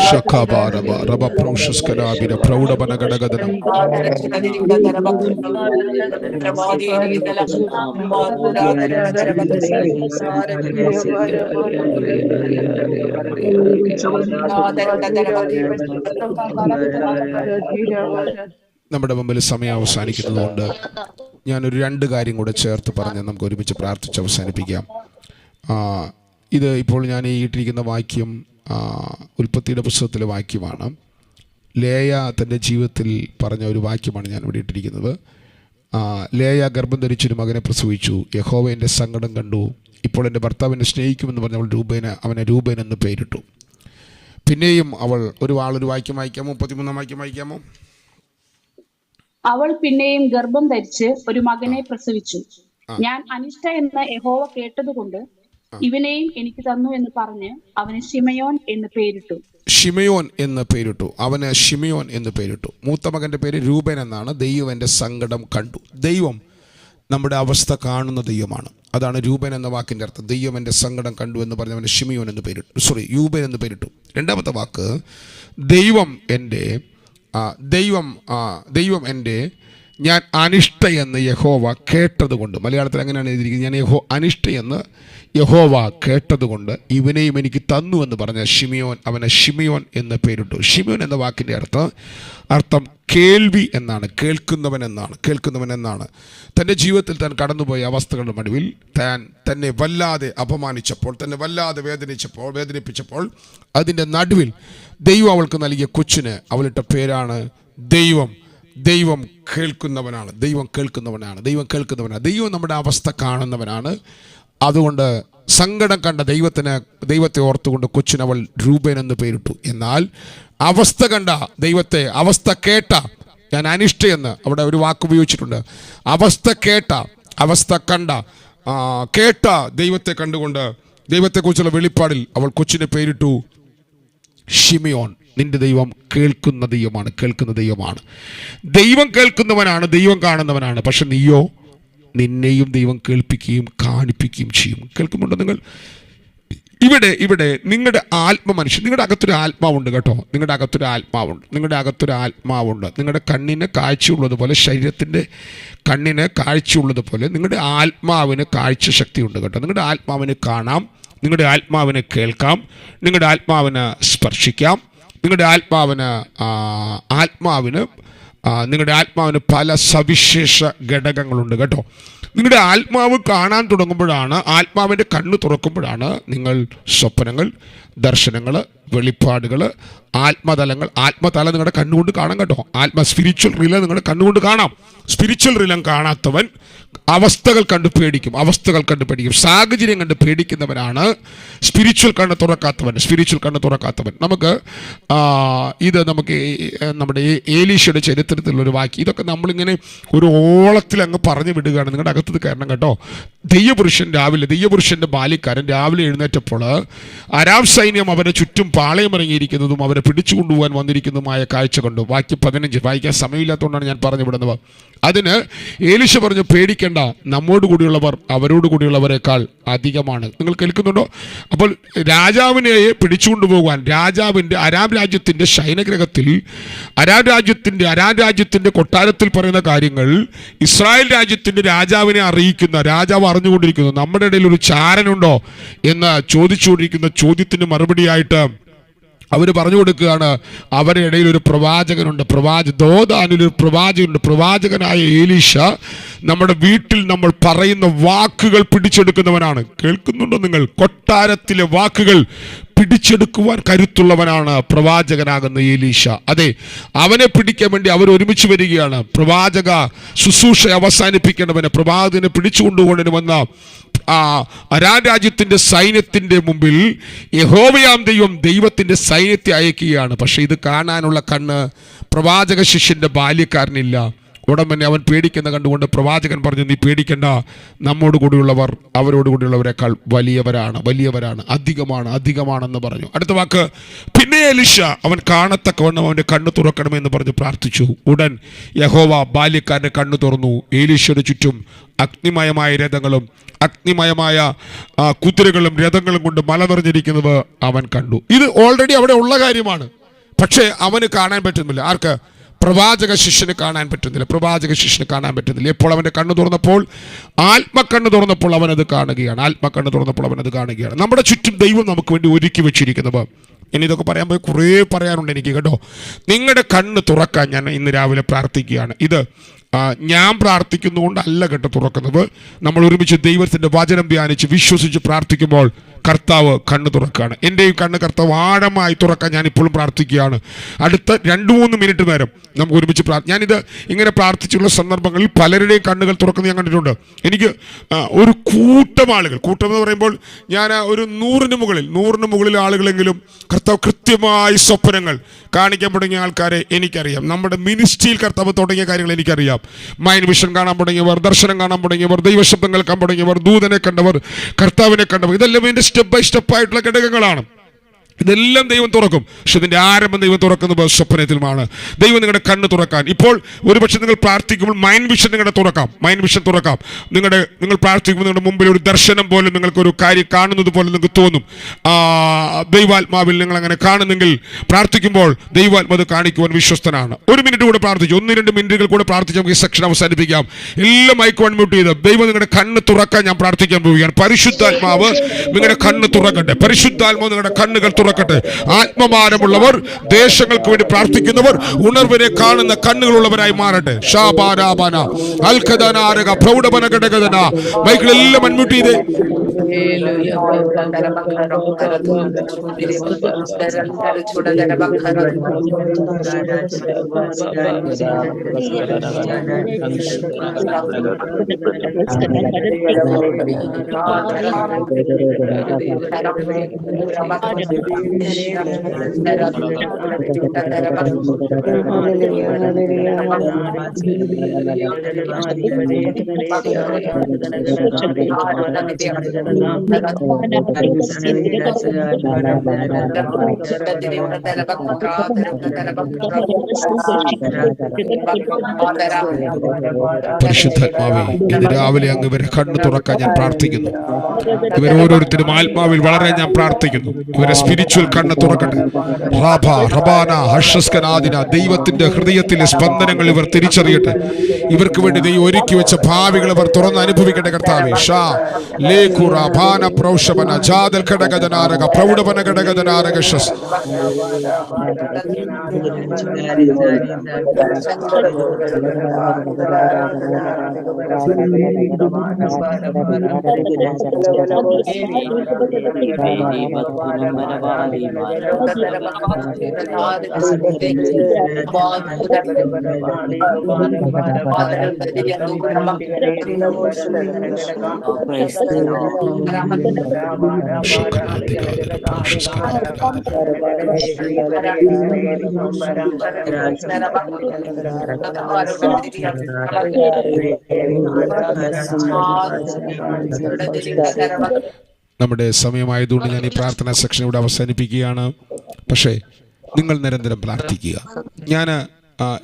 ശഖബാരബ റബ പ്രൗഷസ്കനാബിന പ്രൗഢപന ഘടകദനം നമ്മുടെ മുമ്പിൽ സമയം അവസാനിക്കുന്നതുകൊണ്ട് ഞാനൊരു 2 കാര്യം കൂടെ ചേർത്ത് പറഞ്ഞ് നമുക്ക് ഒരുമിച്ച് പ്രാർത്ഥിച്ച് അവസാനിപ്പിക്കാം. ഇത് ഇപ്പോൾ ഞാൻ ഈ ഇട്ടിരിക്കുന്ന വാക്യം ഉൽപ്പത്തിയുടെ പുസ്തകത്തിലെ വാക്യമാണ്. ലേയ തൻ്റെ ജീവിതത്തിൽ പറഞ്ഞ ഒരു വാക്യമാണ് ഞാൻ ഇവിടെ ഇട്ടിരിക്കുന്നത്. ലേയ ഗർഭം ധരിച്ചൊരു മകനെ പ്രസവിച്ചു. യഹോവ എൻ്റെ സങ്കടം കണ്ടു, ഇപ്പോൾ എൻ്റെ ഭർത്താവിനെ സ്നേഹിക്കുമെന്ന് പറഞ്ഞ് അവൾ അവനെ രൂപേൻ എന്ന് പേരിട്ടു. പിന്നെയും അവൾ ഒരു വാക്യം വായിക്കാമോ? 33 വാക്യം വായിക്കാമോ? അവൾ പിന്നെയും ഗർഭം ധരിച്ച് ഒരു മകനെ പ്രസവിച്ചു. ഞാൻ അനിഷ്ട എന്ന് യഹോവ കേട്ടതുകൊണ്ട് ഇവനെയും എനിക്ക് തന്നു എന്ന് പറഞ്ഞ് അവന് ശിമയോൻ എന്ന് പേരിട്ടു. ഷിമയോൻ എന്ന് പേരിട്ടു. അവന് ഷിമയോൻ എന്ന് പേരിട്ടു. മൂത്ത മകന്റെ പേര് രൂപൻ എന്നാണ്. ദൈവം എൻ്റെ സങ്കടം കണ്ടു. ദൈവം നമ്മുടെ അവസ്ഥ കാണുന്ന ദൈവമാണ്. അതാണ് രൂപൻ എന്ന വാക്കിൻ്റെ അർത്ഥം. ദൈവം എൻ്റെ സങ്കടം കണ്ടു എന്ന് പറഞ്ഞവന് ഷിമയോൻ എന്ന് പേരിട്ടു. രൂപൻ എന്ന് പേരിട്ടു. രണ്ടാമത്തെ വാക്ക് ദൈവം എൻ്റെ ഞാൻ അനിഷ്ട എന്ന് യഹോവ കേട്ടതുകൊണ്ട്. മലയാളത്തിൽ അങ്ങനെയാണ് എഴുതിയിരിക്കുന്നത്. ഞാൻ അനിഷ്ട എന്ന് യഹോവ കേട്ടതുകൊണ്ട് ഇവനെയും എനിക്ക് തന്നു എന്ന് പറഞ്ഞ അവനെ ഷിമയോൻ എന്ന് പേരിട്ടു. ഷിമയോൻ എന്ന വാക്കിൻ്റെ അർത്ഥം കേൾവി എന്നാണ്, കേൾക്കുന്നവൻ എന്നാണ്. തൻ്റെ ജീവിതത്തിൽ താൻ കടന്നുപോയ അവസ്ഥകളുടെ നടുവിൽ തന്നെ വല്ലാതെ അപമാനിച്ചപ്പോൾ, തന്നെ വല്ലാതെ വേദനിപ്പിച്ചപ്പോൾ അതിൻ്റെ നടുവിൽ ദൈവം അവൾക്ക് നൽകിയ കൊച്ചിന് അവളിട്ട പേരാണ് ദൈവം കേൾക്കുന്നവനാണ്. ദൈവം നമ്മുടെ അവസ്ഥ കാണുന്നവനാണ്. അതുകൊണ്ട് സങ്കടം കണ്ട ദൈവത്തെ ഓർത്തുകൊണ്ട് കൊച്ചിനവൾ രൂപേൻ എന്ന് പേരിട്ടു. എന്നാൽ അവസ്ഥ കണ്ട ദൈവത്തെ, അവസ്ഥ കേട്ട, ഞാൻ അനിഷ്ടയെന്ന് അവിടെ ഒരു വാക്ക് ഉപയോഗിച്ചിട്ടുണ്ട്. അവസ്ഥ കണ്ട കേട്ട ദൈവത്തെ കണ്ടുകൊണ്ട് ദൈവത്തെക്കുറിച്ചുള്ള വെളിപ്പാടിൽ അവൾ കൊച്ചിനെ പേരിട്ടു ഷിമയോൻ. നിന്റെ ദൈവം കേൾക്കുന്ന ദൈവമാണ്. ദൈവം കേൾക്കുന്നവനാണ്, ദൈവം കാണുന്നവനാണ്. പക്ഷെ നീയോ, നിന്നെയും ദൈവം കേൾപ്പിക്കുകയും കാണിപ്പിക്കുകയും ചെയ്യും. കേൾക്കുന്നുണ്ടോ നിങ്ങൾ? ഇവിടെ നിങ്ങളുടെ ആത്മമനുഷ്യൻ, നിങ്ങളുടെ അകത്തൊരു ആത്മാവുണ്ട് കേട്ടോ. നിങ്ങളുടെ അകത്തൊരു ആത്മാവുണ്ട്. നിങ്ങളുടെ കണ്ണിന് കാഴ്ചയുള്ളതുപോലെ, ശരീരത്തിൻ്റെ കണ്ണിന് കാഴ്ചയുള്ളതുപോലെ നിങ്ങളുടെ ആത്മാവിന് കാഴ്ച ശക്തിയുണ്ട് കേട്ടോ. നിങ്ങളുടെ ആത്മാവിന് കാണാം, നിങ്ങളുടെ ആത്മാവിന് കേൾക്കാം, നിങ്ങളുടെ ആത്മാവിന് സ്പർശിക്കാം, നിങ്ങളുടെ ആത്മാവിന് പല സവിശേഷ ഘടകങ്ങളുണ്ട് കേട്ടോ. നിങ്ങളുടെ ആത്മാവ് കാണാൻ തുടങ്ങുമ്പോഴാണ്, ആത്മാവിൻ്റെ കണ്ണ് തുറക്കുമ്പോഴാണ് നിങ്ങൾ സ്വപ്നങ്ങൾ, ദർശനങ്ങൾ, വെളിപ്പാടുകൾ, ആത്മതലങ്ങൾ. ആത്മതലം നിങ്ങളുടെ കണ്ണുകൊണ്ട് കാണാം കേട്ടോ. സ്പിരിച്വൽ റിലം നിങ്ങളുടെ കണ്ണുകൊണ്ട് കാണാം. സ്പിരിച്വൽ റിലം കാണാത്തവൻ അവസ്ഥകൾ കണ്ട് പേടിക്കും, സാഹചര്യം കണ്ട് പേടിക്കുന്നവനാണ് സ്പിരിച്വൽ കണ്ണ് തുറക്കാത്തവൻ. നമുക്ക് നമ്മുടെ ഏലീശയുടെ ചരിത്രത്തിലുള്ളൊരു വാക്യം. ഇതൊക്കെ നമ്മളിങ്ങനെ ഒരു ഓളത്തിൽ അങ്ങ് പറഞ്ഞു വിടുകയാണ്. നിങ്ങളുടെ അകത്ത് കയറണം കേട്ടോ. ദൈവപുരുഷന്റെ ബാല്യക്കാരൻ രാവിലെ എഴുന്നേറ്റപ്പോൾ അരാം സൈന്യം അവരെ ചുറ്റും പാളയമിറങ്ങിയിരിക്കുന്നതും അവരെ പിടിച്ചു കൊണ്ടുപോകാൻ വന്നിരിക്കുന്നതുമായ കാഴ്ച കണ്ടു. വാക്യം 15 വായിക്കാൻ സമയമില്ലാത്തതുകൊണ്ടാണ് ഞാൻ പറഞ്ഞു വിടുന്നത്. അതിന് ഏലീശ പറഞ്ഞു, പേടിക്കേണ്ട, നമ്മോട് കൂടിയുള്ളവർ അവരോട് കൂടിയുള്ളവരെക്കാൾ അധികമാണ്. നിങ്ങൾ കേൾക്കുന്നുണ്ടോ? അപ്പോൾ രാജാവിനെ പിടിച്ചുകൊണ്ടുപോകാൻ അരാം രാജ്യത്തിന്റെ ശയനഗ്രഹത്തിൽ അരാം രാജ്യത്തിന്റെ കൊട്ടാരത്തിൽ പറയുന്ന കാര്യങ്ങൾ ഇസ്രായേൽ രാജ്യത്തിന്റെ രാജാവിനെ അറിയിക്കുന്ന രാജാവ് അറിഞ്ഞുകൊണ്ടിരിക്കുന്നു. നമ്മുടെ ഇടയിൽ ഒരു ചാരനുണ്ടോ എന്ന് ചോദിച്ചുകൊണ്ടിരിക്കുന്ന ചോദ്യത്തിന് മറുപടിയായിട്ട് അവർ പറഞ്ഞു കൊടുക്കുകയാണ്, അവരുടെ ഇടയിൽ ഒരു പ്രവാചകനുണ്ട്, ദോദാനിലൊരു പ്രവാചകനുണ്ട്. പ്രവാചകനായ ഏലീശ നമ്മുടെ വീട്ടിൽ നമ്മൾ പറയുന്ന വാക്കുകൾ പിടിച്ചെടുക്കുന്നവനാണ്. കേൾക്കുന്നുണ്ടോ നിങ്ങൾ? കൊട്ടാരത്തിലെ വാക്കുകൾ പിടിച്ചെടുക്കുവാൻ കരുത്തുള്ളവനാണ് പ്രവാചകനാകുന്ന ഏലീശ. അതെ, അവനെ പിടിക്കാൻ വേണ്ടി അവർ ഒരുമിച്ച് വരികയാണ്. പ്രവാചക ശുശ്രൂഷ അവസാനിപ്പിക്കേണ്ടവനെ, പ്രവാചകനെ പിടിച്ചുകൊണ്ടുകൊണ്ടിന് വന്ന അരാം രാജ്യത്തിന്റെ സൈന്യത്തിന്റെ മുമ്പിൽ യഹോവയാം ദൈവത്തിന്റെ സൈന്യത്തെ അയക്കുകയാണ്. പക്ഷെ ഇത് കാണാനുള്ള കണ്ണ് പ്രവാചക ശിഷ്യന്റെ ബാല്യക്കാരനില്ല. ഉടൻ അവൻ പേടിക്കുന്ന കണ്ടുകൊണ്ട് പ്രവാചകൻ പറഞ്ഞു, നീ പേടിക്കണ്ട, നമ്മോട് കൂടിയുള്ളവർ അവരോട് കൂടിയുള്ളവരെക്കാൾ വലിയവരാണ്, അധികമാണെന്ന് പറഞ്ഞു. അടുത്ത വാക്ക്, പിന്നെ എലീശ അവൻ കാണത്തക്കവണ്ണം അവന്റെ കണ്ണ് തുറക്കണമെന്ന് പറഞ്ഞ് പ്രാർത്ഥിച്ചു. ഉടൻ യഹോവ ബാല്യക്കാരന്റെ കണ്ണ് തുറന്നു. എലീശയുടെ ചുറ്റും അഗ്നിമയമായ രഥങ്ങളും അഗ്നിമയമായ കുതിരകളും രഥങ്ങളും കൊണ്ട് മല നിറഞ്ഞിരിക്കുന്നത് അവൻ കണ്ടു. ഇത് ഓൾറെഡി അവിടെ ഉള്ള കാര്യമാണ്. പക്ഷേ അവന് കാണാൻ പറ്റുന്നില്ല. ആർക്ക്? പ്രവാചക ശിഷ്യന് കാണാൻ പറ്റുന്നില്ല. എപ്പോൾ അവൻ്റെ കണ്ണ് തുറന്നപ്പോൾ, ആത്മക്കണ്ണ് തുറന്നപ്പോൾ അവനത് കാണുകയാണ്. നമ്മുടെ ചുറ്റും ദൈവം നമുക്ക് വേണ്ടി ഒരുക്കി വെച്ചിരിക്കുന്നത്. ഇനി ഇതൊക്കെ പറയാൻ പോയി കുറേ പറയാനുണ്ട് എനിക്ക് കേട്ടോ. നിങ്ങളുടെ കണ്ണ് തുറക്കാൻ ഞാൻ ഇന്ന് രാവിലെ പ്രാർത്ഥിക്കുകയാണ്. ഇത് ഞാൻ പ്രാർത്ഥിക്കുന്നതുകൊണ്ടല്ല കേട്ടോ തുറക്കുന്നത്. നമ്മൾ ഒരുമിച്ച് ദൈവത്തിൻ്റെ വചനം ധ്യാനിച്ച് വിശ്വസിച്ച് പ്രാർത്ഥിക്കുമ്പോൾ കർത്താവ് കണ്ണ് തുറക്കുകയാണ്. എൻ്റെയും കണ്ണ് കർത്താവ് ആഴമായി തുറക്കാൻ ഞാൻ ഇപ്പോഴും പ്രാർത്ഥിക്കുകയാണ്. അടുത്ത 2-3 മിനിറ്റ് നേരം നമുക്ക് ഒരുമിച്ച് ഞാനിത് ഇങ്ങനെ പ്രാർത്ഥിച്ചുള്ള സന്ദർഭങ്ങളിൽ പലരുടെയും കണ്ണുകൾ തുറക്കുന്നത് ഞാൻ കണ്ടിട്ടുണ്ട്. എനിക്ക് ഒരു കൂട്ടം എന്ന് പറയുമ്പോൾ ഞാൻ ഒരു 100-ന് മുകളിൽ ആളുകളെങ്കിലും കർത്താവ് കൃത്യമായി സ്വപ്നങ്ങൾ കാണിക്കാൻ തുടങ്ങിയ ആൾക്കാരെ എനിക്കറിയാം. നമ്മുടെ മിനിസ്ട്രിയിൽ കർത്താവ് തുടങ്ങിയ കാര്യങ്ങൾ എനിക്കറിയാം. മൈൻഡ് വിഷൻ കാണാൻ തുടങ്ങിയവർ, ദർശനം കാണാൻ തുടങ്ങിയവർ, ദൈവശബ്ദം കേൾക്കാൻ തുടങ്ങിയവർ, ദൂതനെ കണ്ടവർ, കർത്താവിനെ കണ്ടവർ, ഇതെല്ലാം ഇതിന്റെ സ്റ്റെപ്പ് ബൈ സ്റ്റെപ്പ് ആയിട്ടുള്ള ഘടകങ്ങളാണ്. ഇതെല്ലാം ദൈവം തുറക്കും. പക്ഷെ ഇതിന്റെ ആരംഭം ദൈവം തുറക്കുന്നത് സ്വപ്നത്തിലുമാണ്. ദൈവം നിങ്ങളുടെ കണ്ണ് തുറക്കാൻ ഇപ്പോൾ ഒരുപക്ഷെ നിങ്ങൾ പ്രാർത്ഥിക്കുമ്പോൾ മൈൻഡ് വിഷൻ തുറക്കാം. നിങ്ങൾ പ്രാർത്ഥിക്കുമ്പോൾ നിങ്ങളുടെ മുമ്പിൽ ഒരു ദർശനം പോലെ നിങ്ങൾക്കൊരു കാര്യം കാണുന്നത് പോലെ നിങ്ങൾക്ക് തോന്നും. ദൈവാത്മാവിൽ നിങ്ങൾ അങ്ങനെ കാണുന്നെങ്കിൽ പ്രാർത്ഥിക്കുമ്പോൾ ദൈവാത്മാവ് കാണിക്കുവാൻ വിശ്വസ്തനാണ്. 1 മിനിറ്റ് കൂടെ പ്രാർത്ഥിച്ചു, 1-2 മിനിറ്റുകൾ കൂടെ പ്രാർത്ഥിച്ച് നമുക്ക് ഈ സെക്ഷൻ അവസാനിപ്പിക്കാം. എല്ലാം മൈക്ക് അൺമ്യൂട്ട് ചെയ്ത് ദൈവം നിങ്ങളുടെ കണ്ണ് തുറക്കാൻ ഞാൻ പ്രാർത്ഥിക്കാൻ പോവുകയാണ്. പരിശുദ്ധാത്മാവ് നിങ്ങളുടെ കണ്ണ് തുറക്കട്ടെ. പരിശുദ്ധാത്മാവ് നിങ്ങളുടെ കണ്ണുകൾ തുറക്കട്ടെ. ആത്മഭാരമുള്ളവർ, ദേശങ്ങൾക്ക് വേണ്ടി പ്രാർത്ഥിക്കുന്നവർ, ഉണർവിനെ കാണുന്ന കണ്ണുകളുള്ളവരായി മാറട്ടെ. മൈക്കിളെല്ലാം അൺമ്യൂട്ട് ചെയ്തേ. പരിശുദ്ധാത്മാവേ, ഇന്ന് രാവിലെ അങ്ങ് ഇവരെ കണ്ണു തുറക്കാൻ ഞാൻ പ്രാർത്ഥിക്കുന്നു. ഇവരോരോരുത്തരും ആത്മാവിൽ വളരെ ഞാൻ പ്രാർത്ഥിക്കുന്നു. ഇവരെ സ്പിരിച്വൽ കണ്ണ് തുറക്കട്ടെ. ദൈവത്തിന്റെ ഹൃദയത്തിലെ സ്പന്ദനങ്ങൾ ഇവർ തിരിച്ചറിയട്ടെ. ഇവർക്ക് വേണ്ടി ദൈവം ഒരുക്കി വെച്ച ഭാവികൾ അവർ തുറന്ന് അനുഭവിക്കട്ടെ. കർത്താവേ, പ്രാപാന പ്രൗഷവന ജാതൽ ഘടകജനാരക പ്രൗഢവന ഘടകജനാരക ശസ് നമ്മുടെ സമയമായതുകൊണ്ട് ഞാൻ ഈ പ്രാർത്ഥനാ സെക്ഷൻ ഇവിടെ അവസാനിപ്പിക്കുകയാണ്. പക്ഷേ നിങ്ങൾ നിരന്തരം പ്രാർത്ഥിക്കുക. ഞാൻ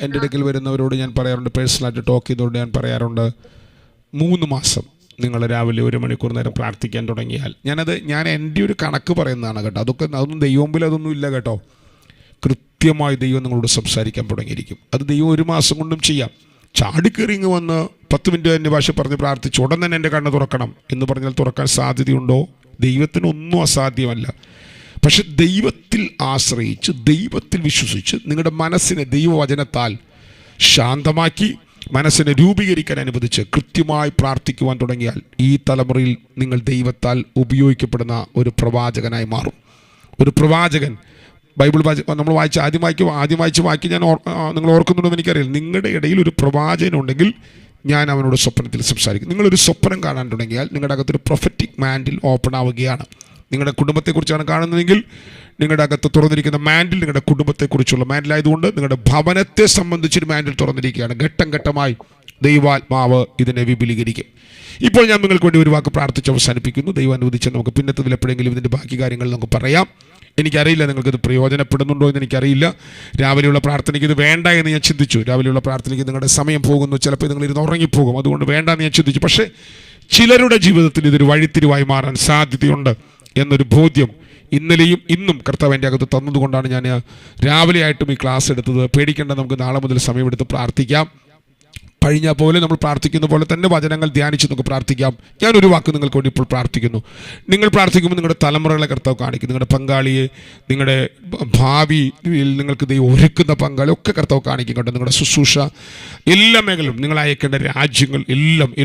എൻ്റെ അടുക്കൽ വരുന്നവരോട് ഞാൻ പറയാറുണ്ട്, പേഴ്സണലായിട്ട് ടോക്ക് ചെയ്തുകൊണ്ട് ഞാൻ പറയാറുണ്ട്, 3 മാസം നിങ്ങൾ രാവിലെ 1 മണിക്കൂർ നേരം പ്രാർത്ഥിക്കാൻ തുടങ്ങിയാൽ, ഞാൻ എൻ്റെ ഒരു കണക്ക് പറയുന്നതാണ് കേട്ടോ, അതൊന്നും ദൈവമുമ്പിൽ അതൊന്നും ഇല്ല കേട്ടോ. കൃത്യമായി ദൈവം നിങ്ങളോട് സംസാരിക്കാൻ തുടങ്ങിയിരിക്കും. അത് ദൈവം 1 മാസം കൊണ്ടും ചെയ്യാം. ചാടിക്കറിങ്ങ് വന്ന് 10 മിനിറ്റ് എൻ്റെ ഭാഷ പറഞ്ഞ് പ്രാർത്ഥിച്ച് ഉടൻ തന്നെ എൻ്റെ കണ്ണ് തുറക്കണം എന്ന് പറഞ്ഞാൽ തുറക്കാൻ സാധ്യതയുണ്ടോ? ദൈവത്തിനൊന്നും അസാധ്യമല്ല. പക്ഷെ ദൈവത്തിൽ ആശ്രയിച്ച്, ദൈവത്തിൽ വിശ്വസിച്ച് നിങ്ങളുടെ മനസ്സിനെ ദൈവവചനത്താൽ ശാന്തമാക്കി മനസ്സിനെ രൂപീകരിക്കാൻ അനുവദിച്ച് കൃത്യമായി പ്രാർത്ഥിക്കുവാൻ തുടങ്ങിയാൽ ഈ തലമുറയിൽ നിങ്ങൾ ദൈവത്താൽ ഉപയോഗിക്കപ്പെടുന്ന ഒരു പ്രവാചകനായി മാറും. ഒരു പ്രവാചകൻ ബൈബിൾ നമ്മൾ ആദ്യം വായിച്ച വാക്യം ഞാൻ നിങ്ങൾ ഓർക്കുന്നുണ്ടെന്ന് എനിക്കറിയില്ല. നിങ്ങളുടെ ഇടയിൽ ഒരു പ്രവാചകൻ ഉണ്ടെങ്കിൽ ഞാൻ അവനോട് സ്വപ്നത്തിൽ സംസാരിക്കും. നിങ്ങളൊരു സ്വപ്നം കാണാൻ തുടങ്ങിയാൽ നിങ്ങളുടെ അകത്തൊരു പ്രൊഫറ്റിക് മാൻഡിൽ ഓപ്പൺ ആവുകയാണ്. നിങ്ങളുടെ കുടുംബത്തെക്കുറിച്ചാണ് കാണുന്നതെങ്കിൽ നിങ്ങളുടെ അകത്ത് തുറന്നിരിക്കുന്ന മാൻഡിൽ നിങ്ങളുടെ കുടുംബത്തെക്കുറിച്ചുള്ള മാൻഡിലായതുകൊണ്ട് നിങ്ങളുടെ ഭവനത്തെ സംബന്ധിച്ചൊരു മാൻഡിൽ തുറന്നിരിക്കുകയാണ്. ഘട്ടം ഘട്ടമായി ദൈവാത്മാവ് ഇതിനെ വിപുലീകരിക്കും. ഇപ്പോൾ ഞാൻ നിങ്ങൾക്ക് വേണ്ടി ഒരു വാക്ക് പ്രാർത്ഥിച്ച് അവസാനിപ്പിക്കുന്നു. ദൈവം അനുവദിച്ച് നമുക്ക് പിന്നത്തതിൽ എപ്പോഴെങ്കിലും ഇതിൻ്റെ ബാക്കി കാര്യങ്ങൾ നമുക്ക് പറയാം. എനിക്കറിയില്ല നിങ്ങൾക്കിത് പ്രയോജനപ്പെടുന്നുണ്ടോ എന്ന് എനിക്കറിയില്ല. രാവിലെയുള്ള പ്രാർത്ഥനയ്ക്ക് ഇത് വേണ്ട എന്ന് ഞാൻ ചിന്തിച്ചു. രാവിലെയുള്ള പ്രാർത്ഥനയ്ക്ക് നിങ്ങളുടെ സമയം പോകുന്നു, ചിലപ്പോൾ നിങ്ങൾ ഇരുന്ന് ഉറങ്ങിപ്പോകും, അതുകൊണ്ട് വേണ്ട എന്ന് ഞാൻ ചിന്തിച്ചു. പക്ഷേ ചിലരുടെ ജീവിതത്തിൽ ഇതൊരു വഴിത്തിരിവായി മാറാൻ സാധ്യതയുണ്ട് എന്നൊരു ബോധ്യം ഇന്നലെയും ഇന്നും കർത്താവ് എൻ്റെ അകത്ത് തന്നതുകൊണ്ടാണ് ഞാൻ രാവിലെ ആയിട്ടും ഈ ക്ലാസ് എടുത്തത്. പേടിക്കേണ്ട, നമുക്ക് നാളെ മുതൽ സമയമെടുത്ത് പ്രാർത്ഥിക്കാം. കഴിഞ്ഞ പോലെ നമ്മൾ പ്രാർത്ഥിക്കുന്ന പോലെ തന്നെ വചനങ്ങൾ ധ്യാനിച്ച് നമുക്ക് പ്രാർത്ഥിക്കാം. ഞാനൊരു വാക്ക് നിങ്ങൾക്ക് വേണ്ടി ഇപ്പോൾ പ്രാർത്ഥിക്കുന്നു. നിങ്ങൾ പ്രാർത്ഥിക്കുമ്പോൾ നിങ്ങളുടെ തലമുറകളെ കർത്താവ് കാണിക്കും. നിങ്ങളുടെ പങ്കാളിയെ, നിങ്ങളുടെ ഭാവിയിൽ നിങ്ങൾക്ക് ദൈവം ഒരുക്കുന്ന പങ്കാളി ഒക്കെ കർത്താവ് കാണിക്കും കേട്ടോ. നിങ്ങളുടെ ശുശ്രൂഷ എല്ലാ മേഖലയും, നിങ്ങൾ അയക്കേണ്ട രാജ്യങ്ങൾ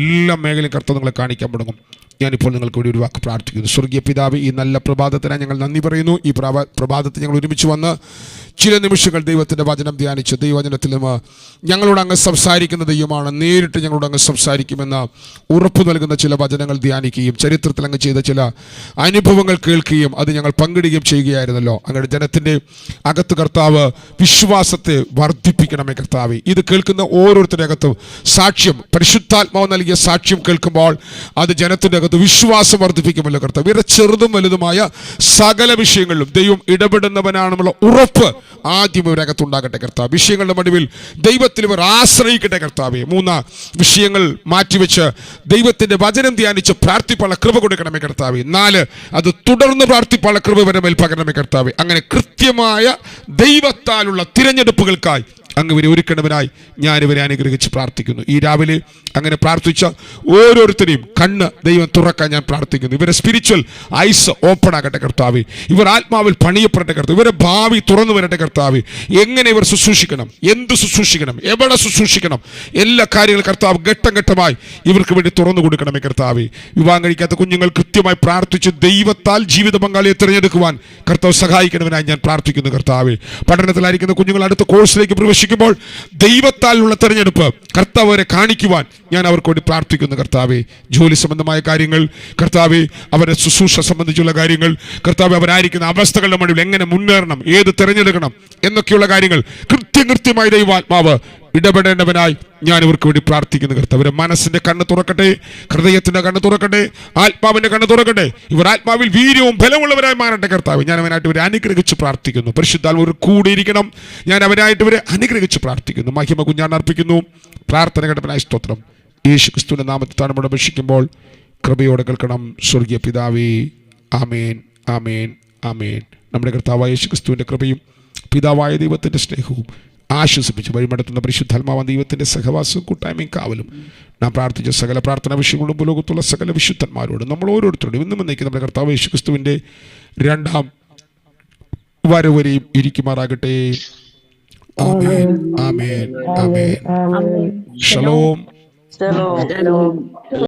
എല്ലാ മേഖലയും കർത്താവ് നിങ്ങളെ കാണിക്കാൻ തുടങ്ങും. ഞാനിപ്പോൾ നിങ്ങൾക്ക് വേണ്ടി ഒരു വാക്ക് പ്രാർത്ഥിക്കുന്നു. സ്വർഗീയ പിതാവേ, ഈ നല്ല പ്രഭാതത്തിനായി ഞങ്ങൾ നന്ദി പറയുന്നു. ഈ പ്രഭാതത്തിൽ ഞങ്ങൾ ഒരുമിച്ച് വന്ന് ചില നിമിഷങ്ങൾ ദൈവത്തിൻ്റെ വചനം ധ്യാനിച്ചു. ദൈവവചനത്തിലും ഞങ്ങളോട് അങ്ങ് സംസാരിക്കുന്ന ദൈവമാണ്, നേരിട്ട് ഞങ്ങളോട് അങ്ങ് സംസാരിക്കുമെന്ന് ഉറപ്പ് നൽകുന്ന ചില വചനങ്ങൾ ധ്യാനിക്കുകയും ചരിത്രത്തിൽ അങ്ങ് ചെയ്ത ചില അനുഭവങ്ങൾ കേൾക്കുകയും അത് ഞങ്ങൾ പങ്കിടുകയും ചെയ്യുകയായിരുന്നല്ലോ. അങ്ങയുടെ ജനത്തിൻ്റെ അകത്ത് കർത്താവ് വിശ്വാസത്തെ വർദ്ധിപ്പിക്കണമേ കർത്താവേ. ഇത് കേൾക്കുന്ന ഓരോരുത്തരുടെ അകത്തും സാക്ഷ്യം, പരിശുദ്ധാത്മാവ് നൽകിയ സാക്ഷ്യം കേൾക്കുമ്പോൾ അത് ജനത്തിൻ്റെ അകത്ത് വിശ്വാസം വർദ്ധിപ്പിക്കുമല്ലോ കർത്താവ്. ഇവരുടെ ചെറുതും വലുതുമായ സകല വിഷയങ്ങളിലും ദൈവം ഇടപെടുന്നവനാണെന്നുള്ള ഉറപ്പ് ആദ്യം ഇവരകത്തുണ്ടാകട്ടെ കർത്താവ്. വിഷയങ്ങളുടെ നടുവിൽ ദൈവത്തിൽ ഇവർ ആശ്രയിക്കട്ടെ കർത്താവേ. 3 വിഷയങ്ങൾ മാറ്റിവെച്ച് ദൈവത്തിന്റെ വചനം ധ്യാനിച്ച് പ്രാർത്ഥിപ്പാനുള്ള കൃപ കൊടുക്കണമേ കർത്താവേ. 4 അത് തുടർന്ന് പ്രാർത്ഥിപ്പാനുള്ള കൃപ ഇവരുടെ മേൽ പകരണമേ കർത്താവേ. അങ്ങനെ കൃത്യമായ ദൈവത്താലുള്ള തിരഞ്ഞെടുപ്പുകൾക്കായി അങ്ങ് ഇവരെ ഒരുക്കണവനായി ഞാനിവരെ അനുഗ്രഹിച്ച് പ്രാർത്ഥിക്കുന്നു. ഈ രാവിലെ അങ്ങനെ പ്രാർത്ഥിച്ച ഓരോരുത്തരെയും കണ്ണ് ദൈവം തുറക്കാൻ ഞാൻ പ്രാർത്ഥിക്കുന്നു. ഇവരെ സ്പിരിച്വൽ ഐസ് ഓപ്പൺ ആകട്ടെ കർത്താവേ. ഇവർ ആത്മാവിൽ പണിയപ്പെടട്ടെ കർത്താവ്. ഇവരെ ഭാവി തുറന്നു വരട്ടെ കർത്താവേ. എങ്ങനെ ഇവർ ശുശ്രൂഷിക്കണം, എന്ത് ശുശ്രൂഷിക്കണം, എവിടെ ശുശ്രൂഷിക്കണം, എല്ലാ കാര്യങ്ങളും കർത്താവ് ഘട്ടം ഘട്ടമായി ഇവർക്ക് വേണ്ടി തുറന്നു കൊടുക്കണമേ കർത്താവേ. വിവാഹം കഴിക്കാത്ത കുഞ്ഞുങ്ങൾ കൃത്യമായി പ്രാർത്ഥിച്ച് ദൈവത്താൽ ജീവിത പങ്കാളിയെ തിരഞ്ഞെടുക്കുവാൻ കർത്താവ് സഹായിക്കണവനായി ഞാൻ പ്രാർത്ഥിക്കുന്നു കർത്താവേ. പഠനത്തിലായിരിക്കുന്ന കുഞ്ഞുങ്ങൾ അടുത്ത കോഴ്സിലേക്ക് പ്രവേശിക്കുമ്പോൾ ദൈവത്താലുള്ള തിരഞ്ഞെടുപ്പ് കർത്താവ് അവരെ കാണിക്കുവാൻ ഞാൻ അവർക്ക് വേണ്ടി പ്രാർത്ഥിക്കുന്നു കർത്താവേ. ജോലി സംബന്ധമായ കാര്യങ്ങൾ കർത്താവേ, അവരുടെ ശുശ്രൂഷ സംബന്ധിച്ചുള്ള കാര്യങ്ങൾ കർത്താവേ, അവരായിരിക്കുന്ന അവസ്ഥകളുടെ മുന്നിൽ എങ്ങനെ മുന്നേറണം, ഏത് തിരഞ്ഞെടുക്കണം എന്നൊക്കെയുള്ള കാര്യങ്ങൾ കൃത്യമായി ദൈവാത്മാവ് ഇടപെടേണ്ടവനായി ഞാൻ ഇവർക്ക് വേണ്ടി പ്രാർത്ഥിക്കുന്നു കർത്താവ്. ഇവരുടെ മനസ്സിന്റെ കണ്ണ് തുറക്കട്ടെ, ഹൃദയത്തിന്റെ കണ്ണ് തുറക്കട്ടെ, ആത്മാവിന്റെ കണ്ണ് തുറക്കട്ടെ. ഇവർ ആത്മാവിൽ വീര്യവും ബലമുള്ളവരായി മാറട്ടെ കർത്താവ്. ഞാൻ അവനായിട്ട് ഇവരെ അനുഗ്രഹിച്ച് പ്രാർത്ഥിക്കുന്നു. പരിശുദ്ധാത്മാവ് കൂടിയിരിക്കണം. ഞാൻ അവനായിട്ട് ഇവരെ അനുഗ്രഹിച്ച് പ്രാർത്ഥിക്കുന്നു. മഹിമ കുഞ്ഞാൻ അർപ്പിക്കുന്നു. പ്രാർത്ഥന കേട്ടവനായി സ്തോത്രം. യേശു ക്രിസ്തുവിന്റെ നാമത്തിൽ നമ്മൾ അപേക്ഷിക്കുമ്പോൾ കൃപയോടെ കേൾക്കണം സ്വർഗീയ പിതാവേ. ആമേൻ, ആമേൻ, ആമേൻ. നമ്മുടെ കർത്താവായ യേശു ക്രിസ്തുവിന്റെ കൃപയും പിതാവായ ദൈവത്തിന്റെ സ്നേഹവും ആശ്വസിപ്പിച്ച് വഴിമടത്തുന്ന പരിശുദ്ധാത്മാവാൻ ദൈവത്തിന്റെ സഹവാസവും കൂട്ടായ്മയും കാവലും നാം പ്രാർത്ഥിച്ച സകല പ്രാർത്ഥനാ വിഷയങ്ങളും ഭൂലോകത്തുള്ള സകല വിശുദ്ധന്മാരോട് നമ്മൾ ഓരോരുത്തരോടും ഇന്നും എന്നേക്കും നമ്മുടെ കർത്താവ് യേശുക്രിസ്തുവിൻ്റെ രണ്ടാം വരവരെയും ഇരിക്കുമാറാകട്ടെ. ആമേൻ, ആമേൻ, ആമേൻ. ഷലോം.